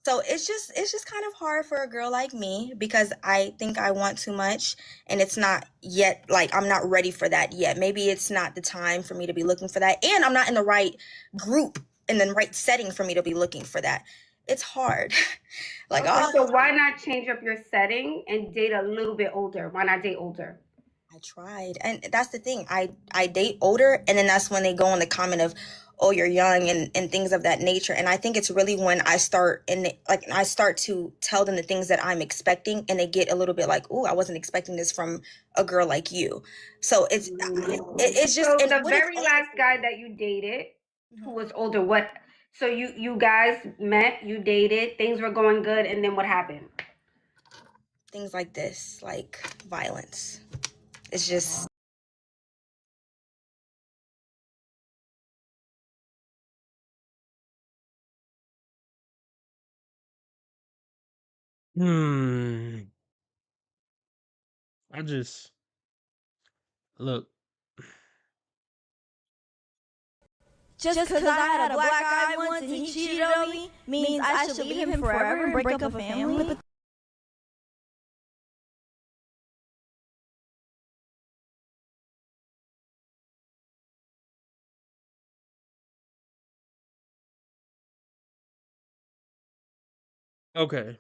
So it's just kind of hard for a girl like me because I think I want too much and it's not yet, like I'm not ready for that yet. Maybe it's not the time for me to be looking for that, and I'm not in the right group, in the right setting for me to be looking for that. It's hard. Like, Okay, so why not change up your setting and date a little bit older? Why not date older? I tried, and that's the thing. I date older, and then that's when they go on the comment of, "Oh, you're young," and things of that nature. And I think it's really when I start I start to tell them the things that I'm expecting, and they get a little bit like, "Ooh, I wasn't expecting this from a girl like you." So it's just, So and the what it's very last guy that you dated, who was older, what? So you guys met, you dated, things were going good, and then what happened? things like this, like violence. It's just. I just look. Just because I had a black guy once and he cheated on me means I should leave him forever and break up a family? Okay.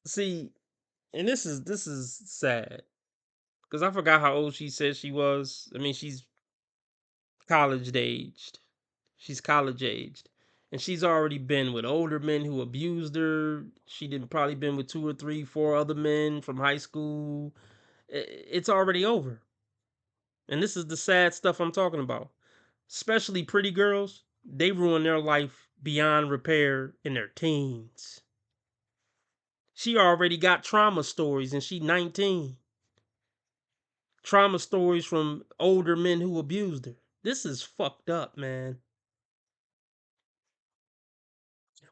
See, and this is sad because I forgot how old she said she was. I mean, she's college aged. She's college aged. And she's already been with older men who abused her. She didn't probably been with 2 or 3, 4 other men from high school. It's already over. And this is the sad stuff I'm talking about. Especially pretty girls, they ruin their life beyond repair in their teens. She already got trauma stories and she 19. Trauma stories from older men who abused her. This is fucked up, man.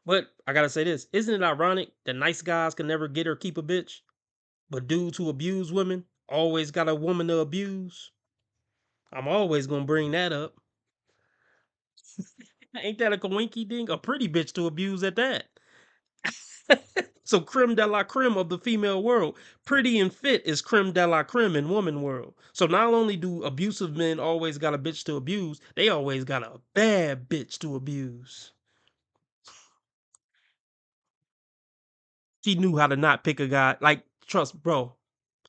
But I gotta say this, isn't it ironic that nice guys can never get or keep a bitch, but dudes who abuse women always got a woman to abuse? I'm always gonna bring that up. Ain't that a coinky ding? A pretty bitch to abuse at that. So creme de la creme of the female world. Pretty and fit is creme de la creme in woman world. So not only do abusive men always got a bitch to abuse, they always got a bad bitch to abuse. She knew how to not pick a guy. Like, trust, bro.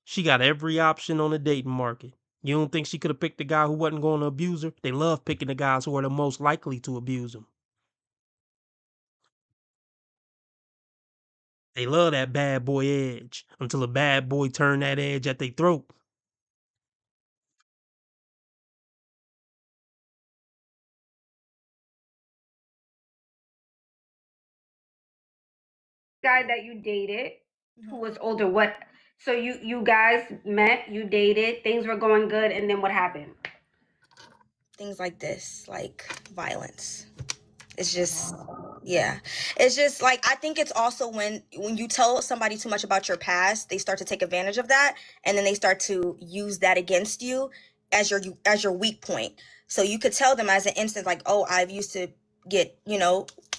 She got every option on the dating market. You don't think she could have picked the guy who wasn't going to abuse her? They love picking the guys who are the most likely to abuse them. They love that bad boy edge until a bad boy turn that edge at their throat. Guy that you dated, who was older, what? So you guys met, you dated, things were going good, and then what happened? Things like this, like violence. It's just, yeah. It's just like, I think it's also when you tell somebody too much about your past, they start to take advantage of that, and then they start to use that against you as your weak point. So you could tell them as an instance, like, oh, I've used to get,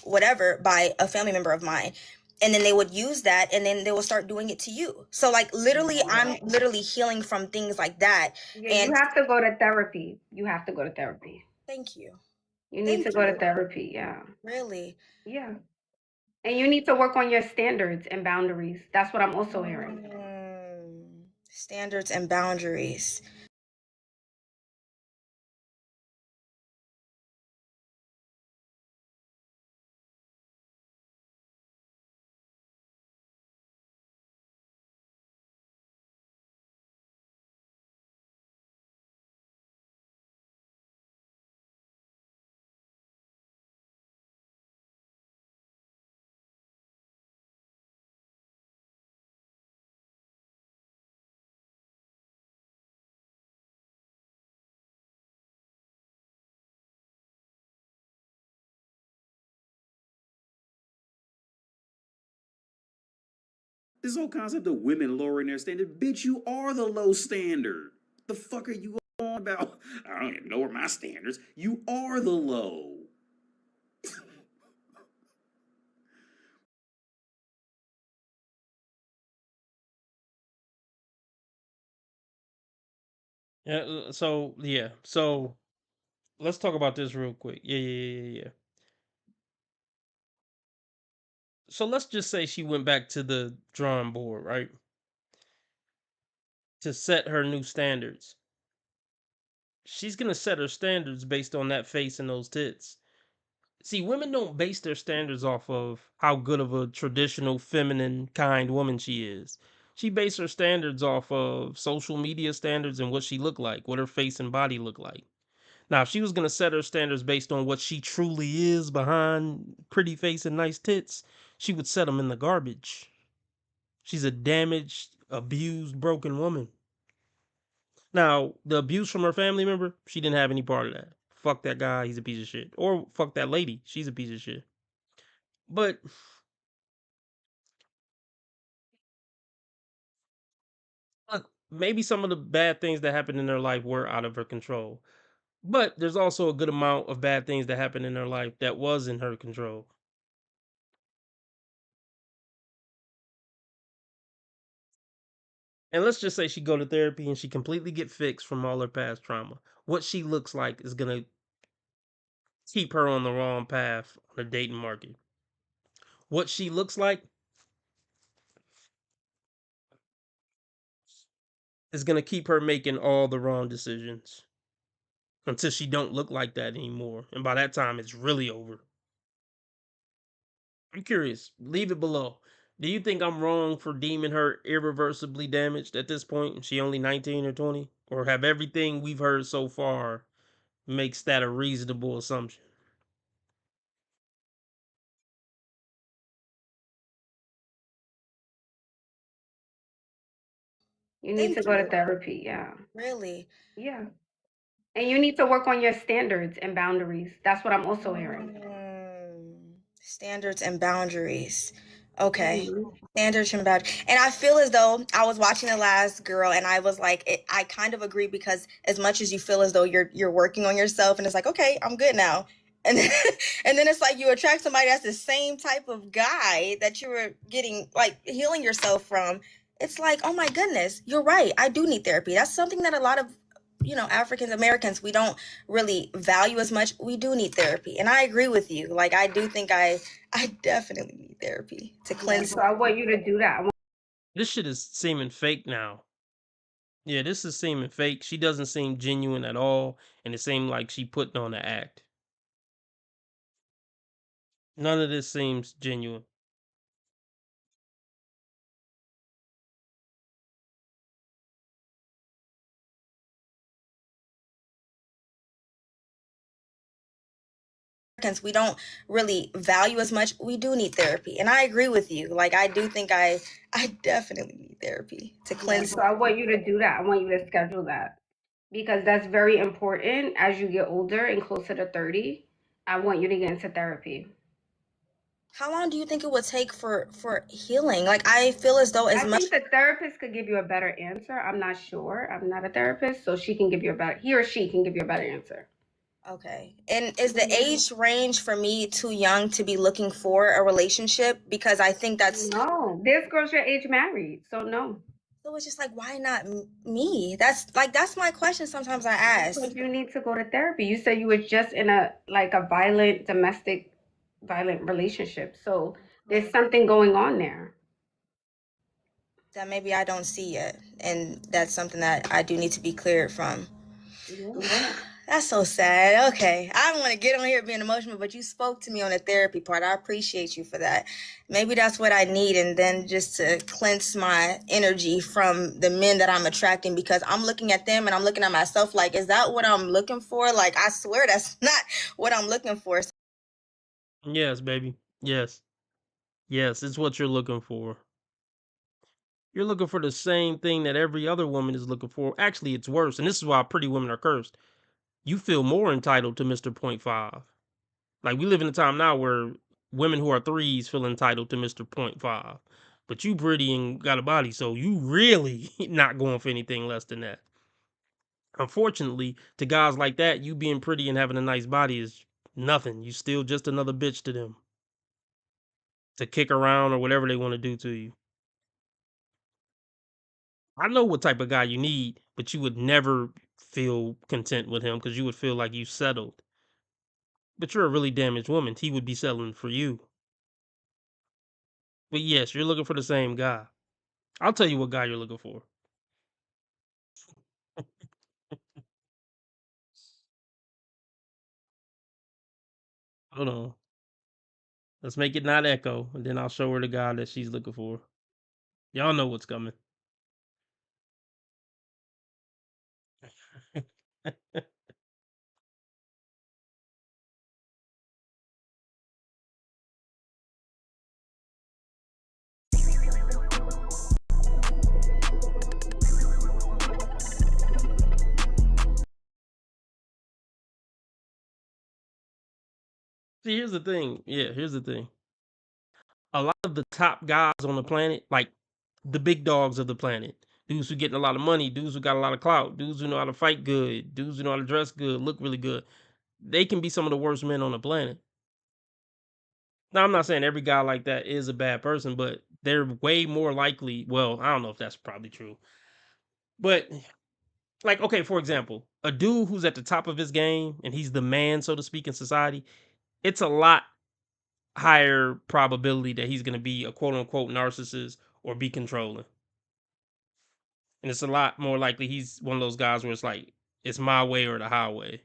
whatever by a family member of mine. And then they would use that, and then they will start doing it to you. So like literally, I'm literally healing from things like that. Yeah, And you have to go to therapy. You have to go to therapy. thank you. You need to Thank go to you. therapy, yeah. Really? Yeah. And you need to work on your standards and boundaries. That's what I'm also hearing. Standards and boundaries. This whole concept of women lowering their standard, bitch, you are the low standard. The fuck are you on about? I don't even lower my standards. You are the low. Yeah. So yeah. So let's talk about this real quick. Yeah. So let's just say she went back to the drawing board, right? To set her new standards. She's gonna set her standards based on that face and those tits. See, women don't base their standards off of how good of a traditional feminine kind woman she is. She based her standards off of social media standards and what she looked like, what her face and body look like. Now, if she was gonna set her standards based on what she truly is behind pretty face and nice tits, she would set them in the garbage. She's a damaged, abused, broken woman. Now, the abuse from her family member, she didn't have any part of that. Fuck that guy, he's a piece of shit. Or fuck that lady, she's a piece of shit. But maybe some of the bad things that happened in her life were out of her control. But there's also a good amount of bad things that happened in her life that was in her control. And let's just say she go to therapy and she completely get fixed from all her past trauma. What she looks like is gonna keep her on the wrong path on the dating market. What she looks like is gonna keep her making all the wrong decisions until she don't look like that anymore. And by that time, it's really over. I'm curious. Leave it below. Do you think I'm wrong for deeming her irreversibly damaged at this point? She only 19 or 20? Or have everything we've heard so far makes that a reasonable assumption? You need to Thank go to you. therapy, yeah. Really? Yeah. And you need to work on your standards and boundaries. That's what I'm also hearing. Standards and boundaries. Okay. Mhm. Standards and boundaries. And I feel as though I was watching The Last Girl and I was like, I kind of agree because as much as you feel as though you're working on yourself and it's like, okay, I'm good now. And then, and then it's like you attract somebody that's the same type of guy that you were getting like healing yourself from. It's like, oh my goodness, you're right. I do need therapy. That's something that a lot of African Americans, we don't really value as much. We do need therapy. And I agree with you. Like, I do think I definitely need therapy to cleanse. So I want you to do that. This shit is seeming fake now. Yeah, this is seeming fake. She doesn't seem genuine at all. And it seemed like she putting on an act. None of this seems genuine. We don't really value as much. We do need therapy. And I agree with you. Like, I do think I definitely need therapy to cleanse. So I want you to do that. I want you to schedule that because that's very important as you get older and closer to 30. I want you to get into therapy. How long do you think it would take for healing? Like, I feel as though I think the therapist could give you a better answer. I'm not sure. I'm not a therapist, so he or she can give you a better answer. Okay. And is the age range for me too young to be looking for a relationship? Because I think that's... No, this girl's your age married, so no. So it's just like, why not me? That's my question sometimes I ask. But you need to go to therapy. You said you were just in a violent, domestic violent relationship. So there's something going on there. That maybe I don't see yet. And that's something that I do need to be cleared from. Yeah. That's so sad. Okay. I don't want to get on here being emotional, but you spoke to me on the therapy part. I appreciate you for that. Maybe that's what I need. And then just to cleanse my energy from the men that I'm attracting, because I'm looking at them and I'm looking at myself like, is that what I'm looking for? Like, I swear that's not what I'm looking for. Yes, baby. Yes. Yes, it's what you're looking for. You're looking for the same thing that every other woman is looking for. Actually, it's worse. And this is why pretty women are cursed. You feel more entitled to Mr. 0.5. Like, we live in a time now where women who are 3s feel entitled to Mr. 0.5. But you pretty and got a body, so you really not going for anything less than that. Unfortunately, to guys like that, you being pretty and having a nice body is nothing. You still just another bitch to them to kick around or whatever they want to do to you. I know what type of guy you need, but you would never feel content with him because you would feel like you settled. But you're a really damaged woman. He would be settling for you. But yes, you're looking for the same guy. I'll tell you what guy you're looking for. Hold on. Let's make it not Echo, and then I'll show her the guy that she's looking for. Y'all know what's coming. See, here's the thing. Yeah, here's the thing. A lot of the top guys on the planet, like the big dogs of the planet, dudes who getting a lot of money, dudes who got a lot of clout, dudes who know how to fight good, dudes who know how to dress good, look really good, they can be some of the worst men on the planet. Now, I'm not saying every guy like that is a bad person, but they're way more likely. Well, I don't know if that's probably true, but like, okay, for example, a dude who's at the top of his game and he's the man, so to speak, in society, it's a lot higher probability that he's going to be a quote unquote narcissist or be controlling. And it's a lot more likely he's one of those guys where it's like, it's my way or the highway.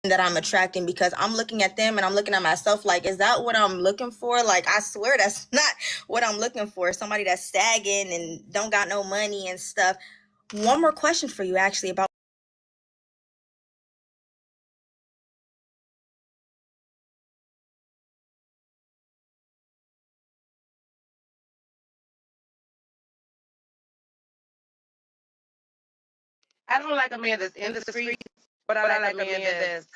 That I'm attracting, because I'm looking at them and I'm looking at myself like, is that what I'm looking for? Like, I swear that's not what I'm looking for. Somebody that's sagging and don't got no money and stuff. One more question for you, actually, about I don't like a man that's in the street, but I like a man that's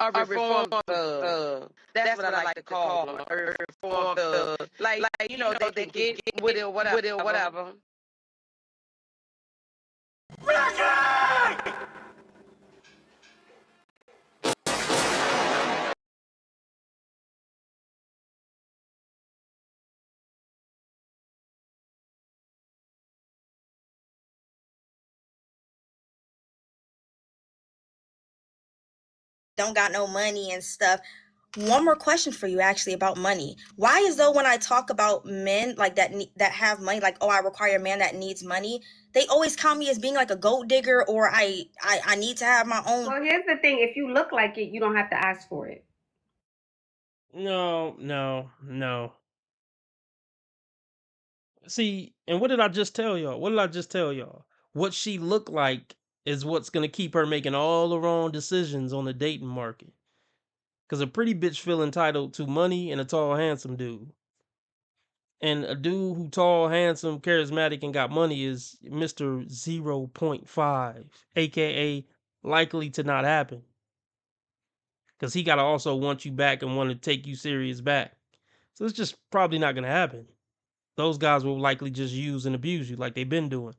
a reformed thug. That's what I like to call them, a reformed thug. Like you know, they get with it, whatever. don't got no money and stuff. One more question for you, actually, about money. Why is though when I talk about men like that that have money, like, oh, I require a man that needs money, they always count me as being like a gold digger, or I need to have my own. Well, here's the thing: if you look like it, you don't have to ask for it. No. See, and what did I just tell y'all? What she look like is what's gonna keep her making all the wrong decisions on the dating market. Cause a pretty bitch feel entitled to money and a tall, handsome dude. And a dude who tall, handsome, charismatic, and got money is Mr. 0.5, aka likely to not happen. Cause he gotta also want you back and want to take you serious back. So it's just probably not gonna happen. Those guys will likely just use and abuse you like they've been doing.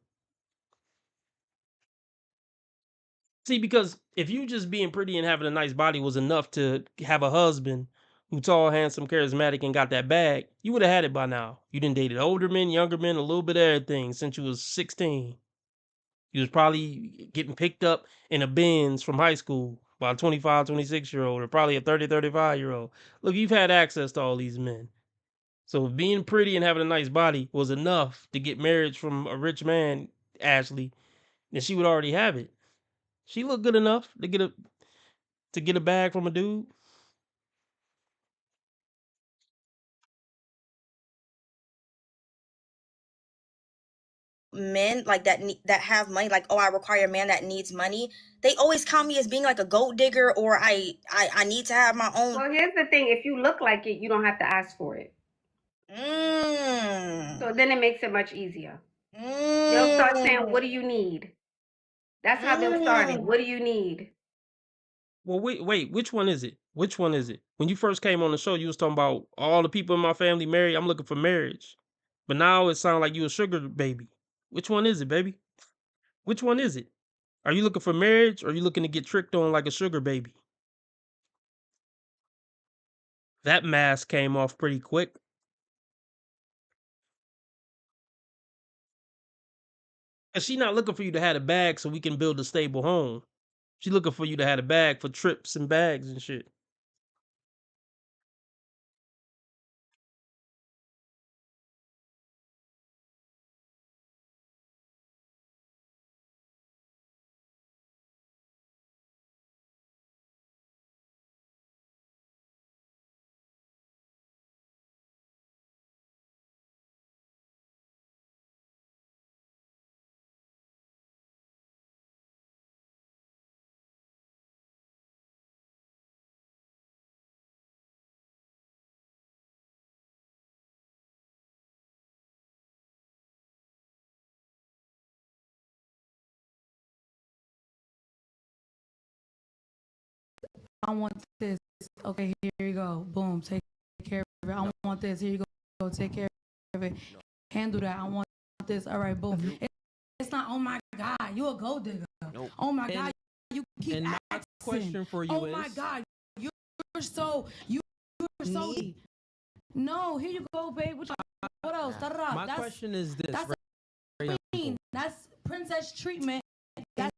See, because if you just being pretty and having a nice body was enough to have a husband who tall, handsome, charismatic, and got that bag, you would have had it by now. You done dated older men, younger men, a little bit of everything since you was 16. You was probably getting picked up in a Benz from high school by a 25, 26-year-old, or probably a 30, 35-year-old. Look, you've had access to all these men. So if being pretty and having a nice body was enough to get marriage from a rich man, Ashley, then she would already have it. She looked good enough to get a bag from a dude. Men like that that have money, like, oh, I require a man that needs money, they always count me as being like a gold digger, or I need to have my own. Well, here's the thing: if you look like it, you don't have to ask for it. So then it makes it much easier. You'll start saying, what do you need? That's how them started. What do you need? Well, wait, which one is it? Which one is it? When you first came on the show, you was talking about all the people in my family married. I'm looking for marriage. But now it sounds like you a sugar baby. Which one is it, baby? Which one is it? Are you looking for marriage or are you looking to get tricked on like a sugar baby? That mask came off pretty quick. And she not looking for you to have a bag so we can build a stable home. She looking for you to have a bag for trips and bags and shit. I want this. Okay, here you go. Boom, take care of it. I want this. Here you go. Take care of it. Handle that. I want this. All right, boom. It's not, oh my God, you a gold digger. Nope. Oh my God, you keep and my asking. question for you oh is, my God, you're so No, here you go, babe. What else? my question is this. That's Ray- queen. That's princess treatment. That's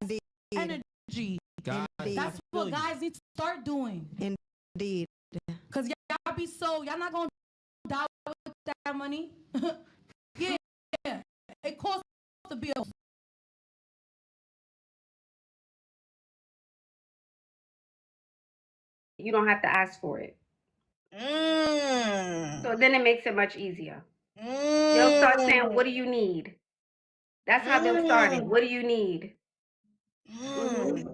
energy. God, That's what guys need to start doing. Indeed. Cause y'all be so, y'all not gonna die with that money. yeah, it costs the bill. You don't have to ask for it. So then it makes it much easier. They'll start saying, what do you need? That's how them started. What do you need?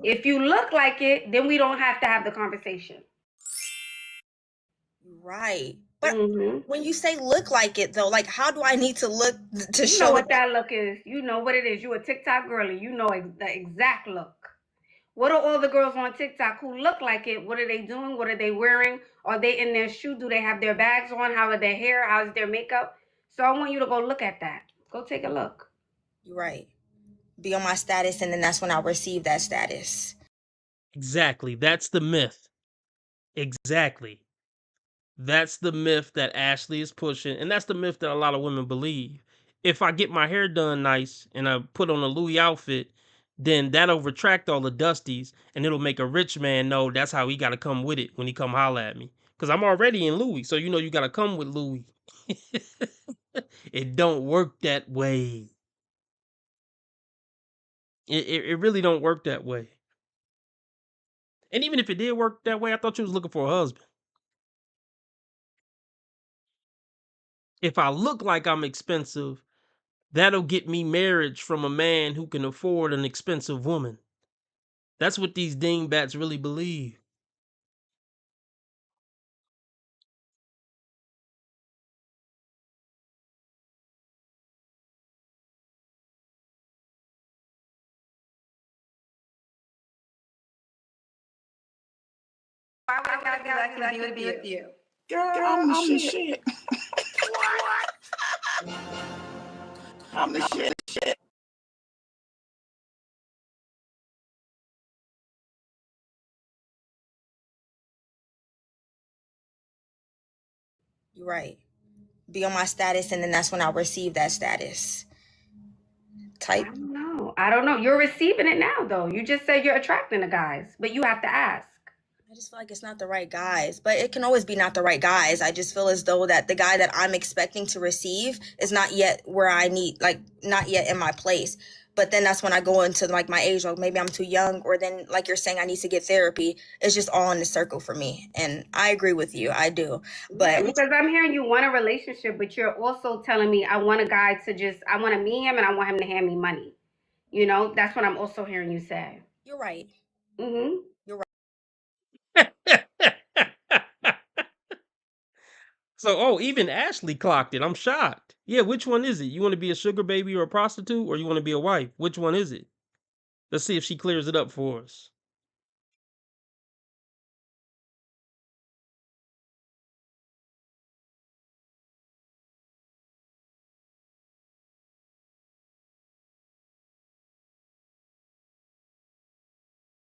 If you look like it, then we don't have to have the conversation. Right. But when you say look like it though, like how do I need to look to You show know it? what that look is. You know what it is. You a TikTok girly. You know the exact look. What are all the girls on TikTok who look like it? What are they doing? What are they wearing? Are they in their shoe? Do they have their bags on? How are their hair? How's their makeup? So I want you to go look at that. Go take a look. You're right. Be on my status and then that's when I'll receive that status. Exactly. That's the myth. Exactly. That's the myth that Ashley is pushing. And that's the myth that a lot of women believe. If I get my hair done nice and I put on a Louis outfit, then that'll retract all the dusties and it'll make a rich man know that's how he got to come with it when he come holler at me. Because I'm already in Louis. So, you know, you got to come with Louis. It don't work that way. It really don't work that way. And even if it did work that way, I thought you was looking for a husband. If I look like I'm expensive, that'll get me marriage from a man who can afford an expensive woman. That's what these dingbats really believe. Why would I gotta be with you? Girl, I'm the shit. I'm the shit. You're right. Be on my status and then that's when I'll receive that status. Type. I don't know. You're receiving it now, though. You just said you're attracting the guys, but you have to ask. I just feel like it's not the right guys, but it can always be not the right guys. I just feel as though that the guy that I'm expecting to receive is not yet where I need, like not yet in my place. But then that's when I go into like my age, like maybe I'm too young, or then like you're saying, I need to get therapy. It's just all in the circle for me. And I agree with you. I do. But because I'm hearing you want a relationship, but you're also telling me I want a guy to I want to meet him and I want him to hand me money. You know, that's what I'm also hearing you say. You're right. Mm-hmm. You're right. So, even Ashley clocked it. I'm shocked. Yeah, which one is it? You want to be a sugar baby or a prostitute, or you want to be a wife? Which one is it? Let's see if she clears it up for us.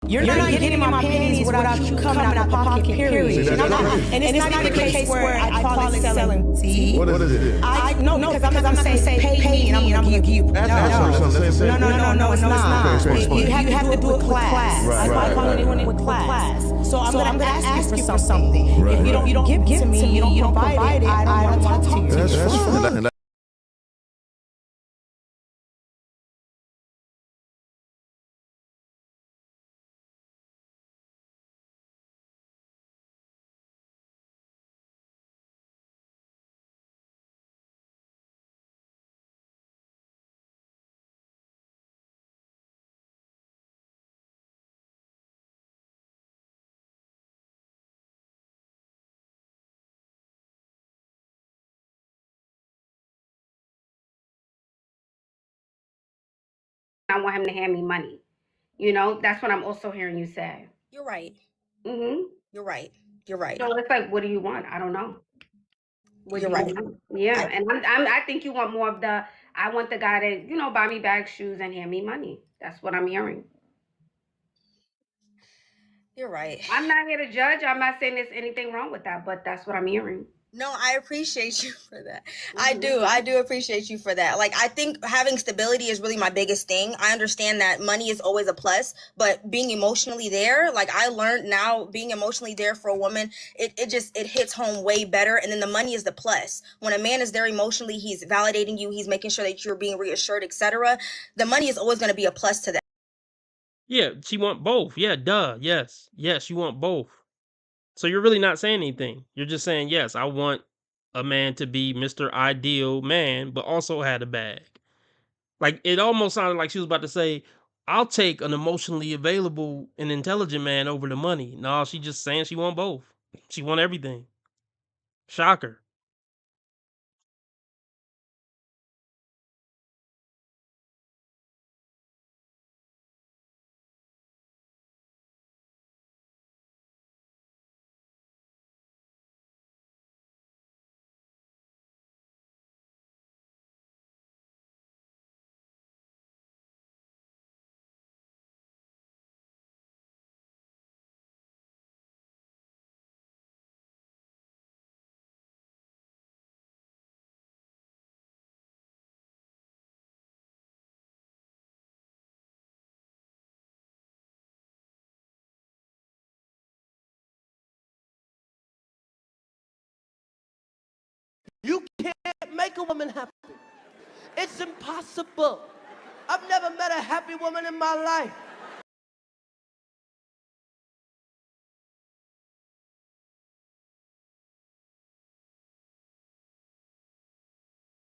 You're not getting my panties without you coming out the pocket, period. And it's not even the case where I call it selling. See? What is it? No, because I'm not going to say pay me and I'm going to give you. No, it's not. You have to do it with class. I call it with class. So I'm going to ask you for something. If you don't give it to me, you don't provide it, I don't want to talk to you. That's fine. I want him to hand me money. You know, that's what I'm also hearing you say. You're right. Mm-hmm. You're right. You're right. So it's like, what do you want? I don't know. What You're do you right. want? Yeah, and I think you want more of the. I want the guy to, you know, buy me bags, shoes, and hand me money. That's what I'm hearing. You're right. I'm not here to judge. I'm not saying there's anything wrong with that, but that's what I'm hearing. No, I appreciate you for that. I do appreciate you for that. Like, I think having stability is really my biggest thing. I understand that money is always a plus, but being emotionally there, like I learned now, being emotionally there for a woman, it hits home way better. And then the money is the plus. When a man is there emotionally, he's validating you, he's making sure that you're being reassured, etc. The money is always going to be a plus to that. Yeah, she want both. Yeah, duh. Yes, you want both. So you're really not saying anything. You're just saying, yes, I want a man to be Mr. Ideal Man, but also had a bag. Like, it almost sounded like she was about to say, I'll take an emotionally available and intelligent man over the money. No, she just saying she want both. She want everything. Shocker. You can't make a woman happy. It's impossible. I've never met a happy woman in my life.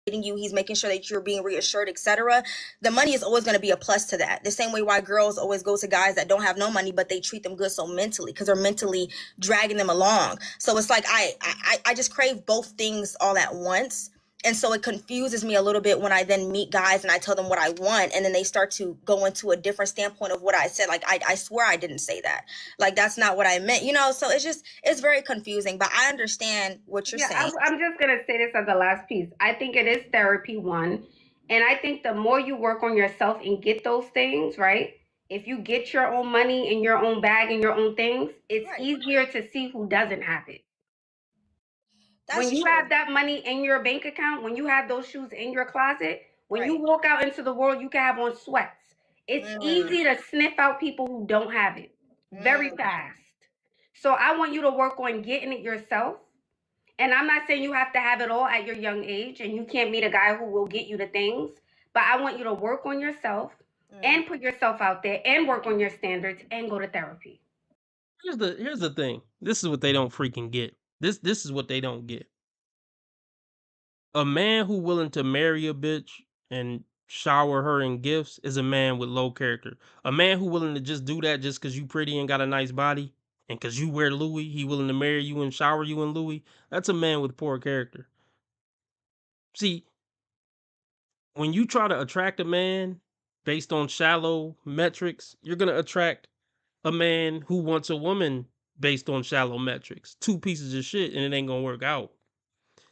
You, he's making sure that you're being reassured, etc. The money is always going to be a plus to that. The same way why girls always go to guys that don't have no money, but they treat them good so mentally, because they're mentally dragging them along. So it's like I just crave both things all at once. And so it confuses me a little bit when I then meet guys and I tell them what I want, and then they start to go into a different standpoint of what I said. Like, I swear I didn't say that. Like, that's not what I meant, you know? So it's very confusing, but I understand what you're saying. I'm just going to say this as the last piece. I think it is therapy, one. And I think the more you work on yourself and get those things, right? If you get your own money and your own bag and your own things, it's easier to see who doesn't have it. When you have that money in your bank account, when you have those shoes in your closet, when you walk out into the world, you can have on sweats. It's easy to sniff out people who don't have it very fast. So I want you to work on getting it yourself. And I'm not saying you have to have it all at your young age and you can't meet a guy who will get you the things, but I want you to work on yourself and put yourself out there and work on your standards and go to therapy. Here's the thing. This is what they don't freaking get. This is what they don't get. A man who willing to marry a bitch and shower her in gifts is a man with low character. A man who willing to just do that just because you pretty and got a nice body and because you wear Louis, he willing to marry you and shower you in Louis, that's a man with poor character. See, when you try to attract a man based on shallow metrics, you're going to attract a man who wants a woman based on shallow metrics. Two pieces of shit, and it ain't going to work out.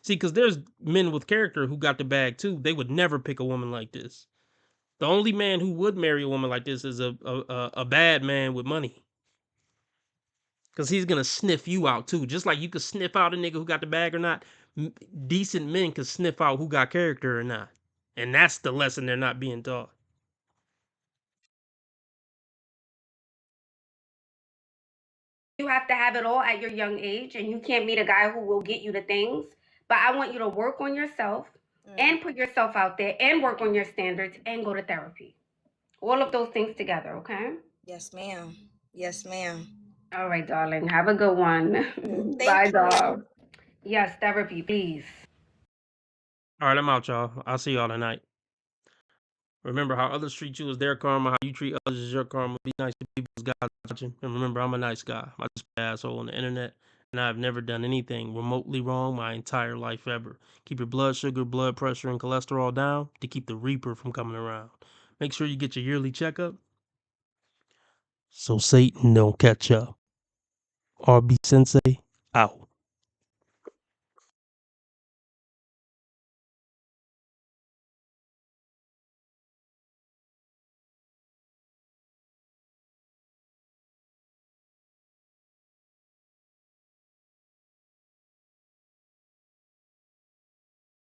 See, because there's men with character who got the bag too. They would never pick a woman like this. The only man who would marry a woman like this is a bad man with money. Because he's going to sniff you out too. Just like you could sniff out a nigga who got the bag or not, decent men could sniff out who got character or not. And that's the lesson they're not being taught. You have to have it all at your young age, and you can't meet a guy who will get you the things. But I want you to work on yourself and put yourself out there and work on your standards and go to therapy. All of those things together, okay? Yes, ma'am. Yes, ma'am. All right, darling. Have a good one. Bye, dog. Yes, therapy, please. All right, I'm out, y'all. I'll see y'all tonight. Remember, how others treat you is their karma. How you treat others is your karma. Be nice to people as God's watching. And remember, I'm a nice guy. I'm just an asshole on the internet. And I've never done anything remotely wrong my entire life ever. Keep your blood sugar, blood pressure, and cholesterol down to keep the reaper from coming around. Make sure you get your yearly checkup so Satan don't catch up. RB Sensei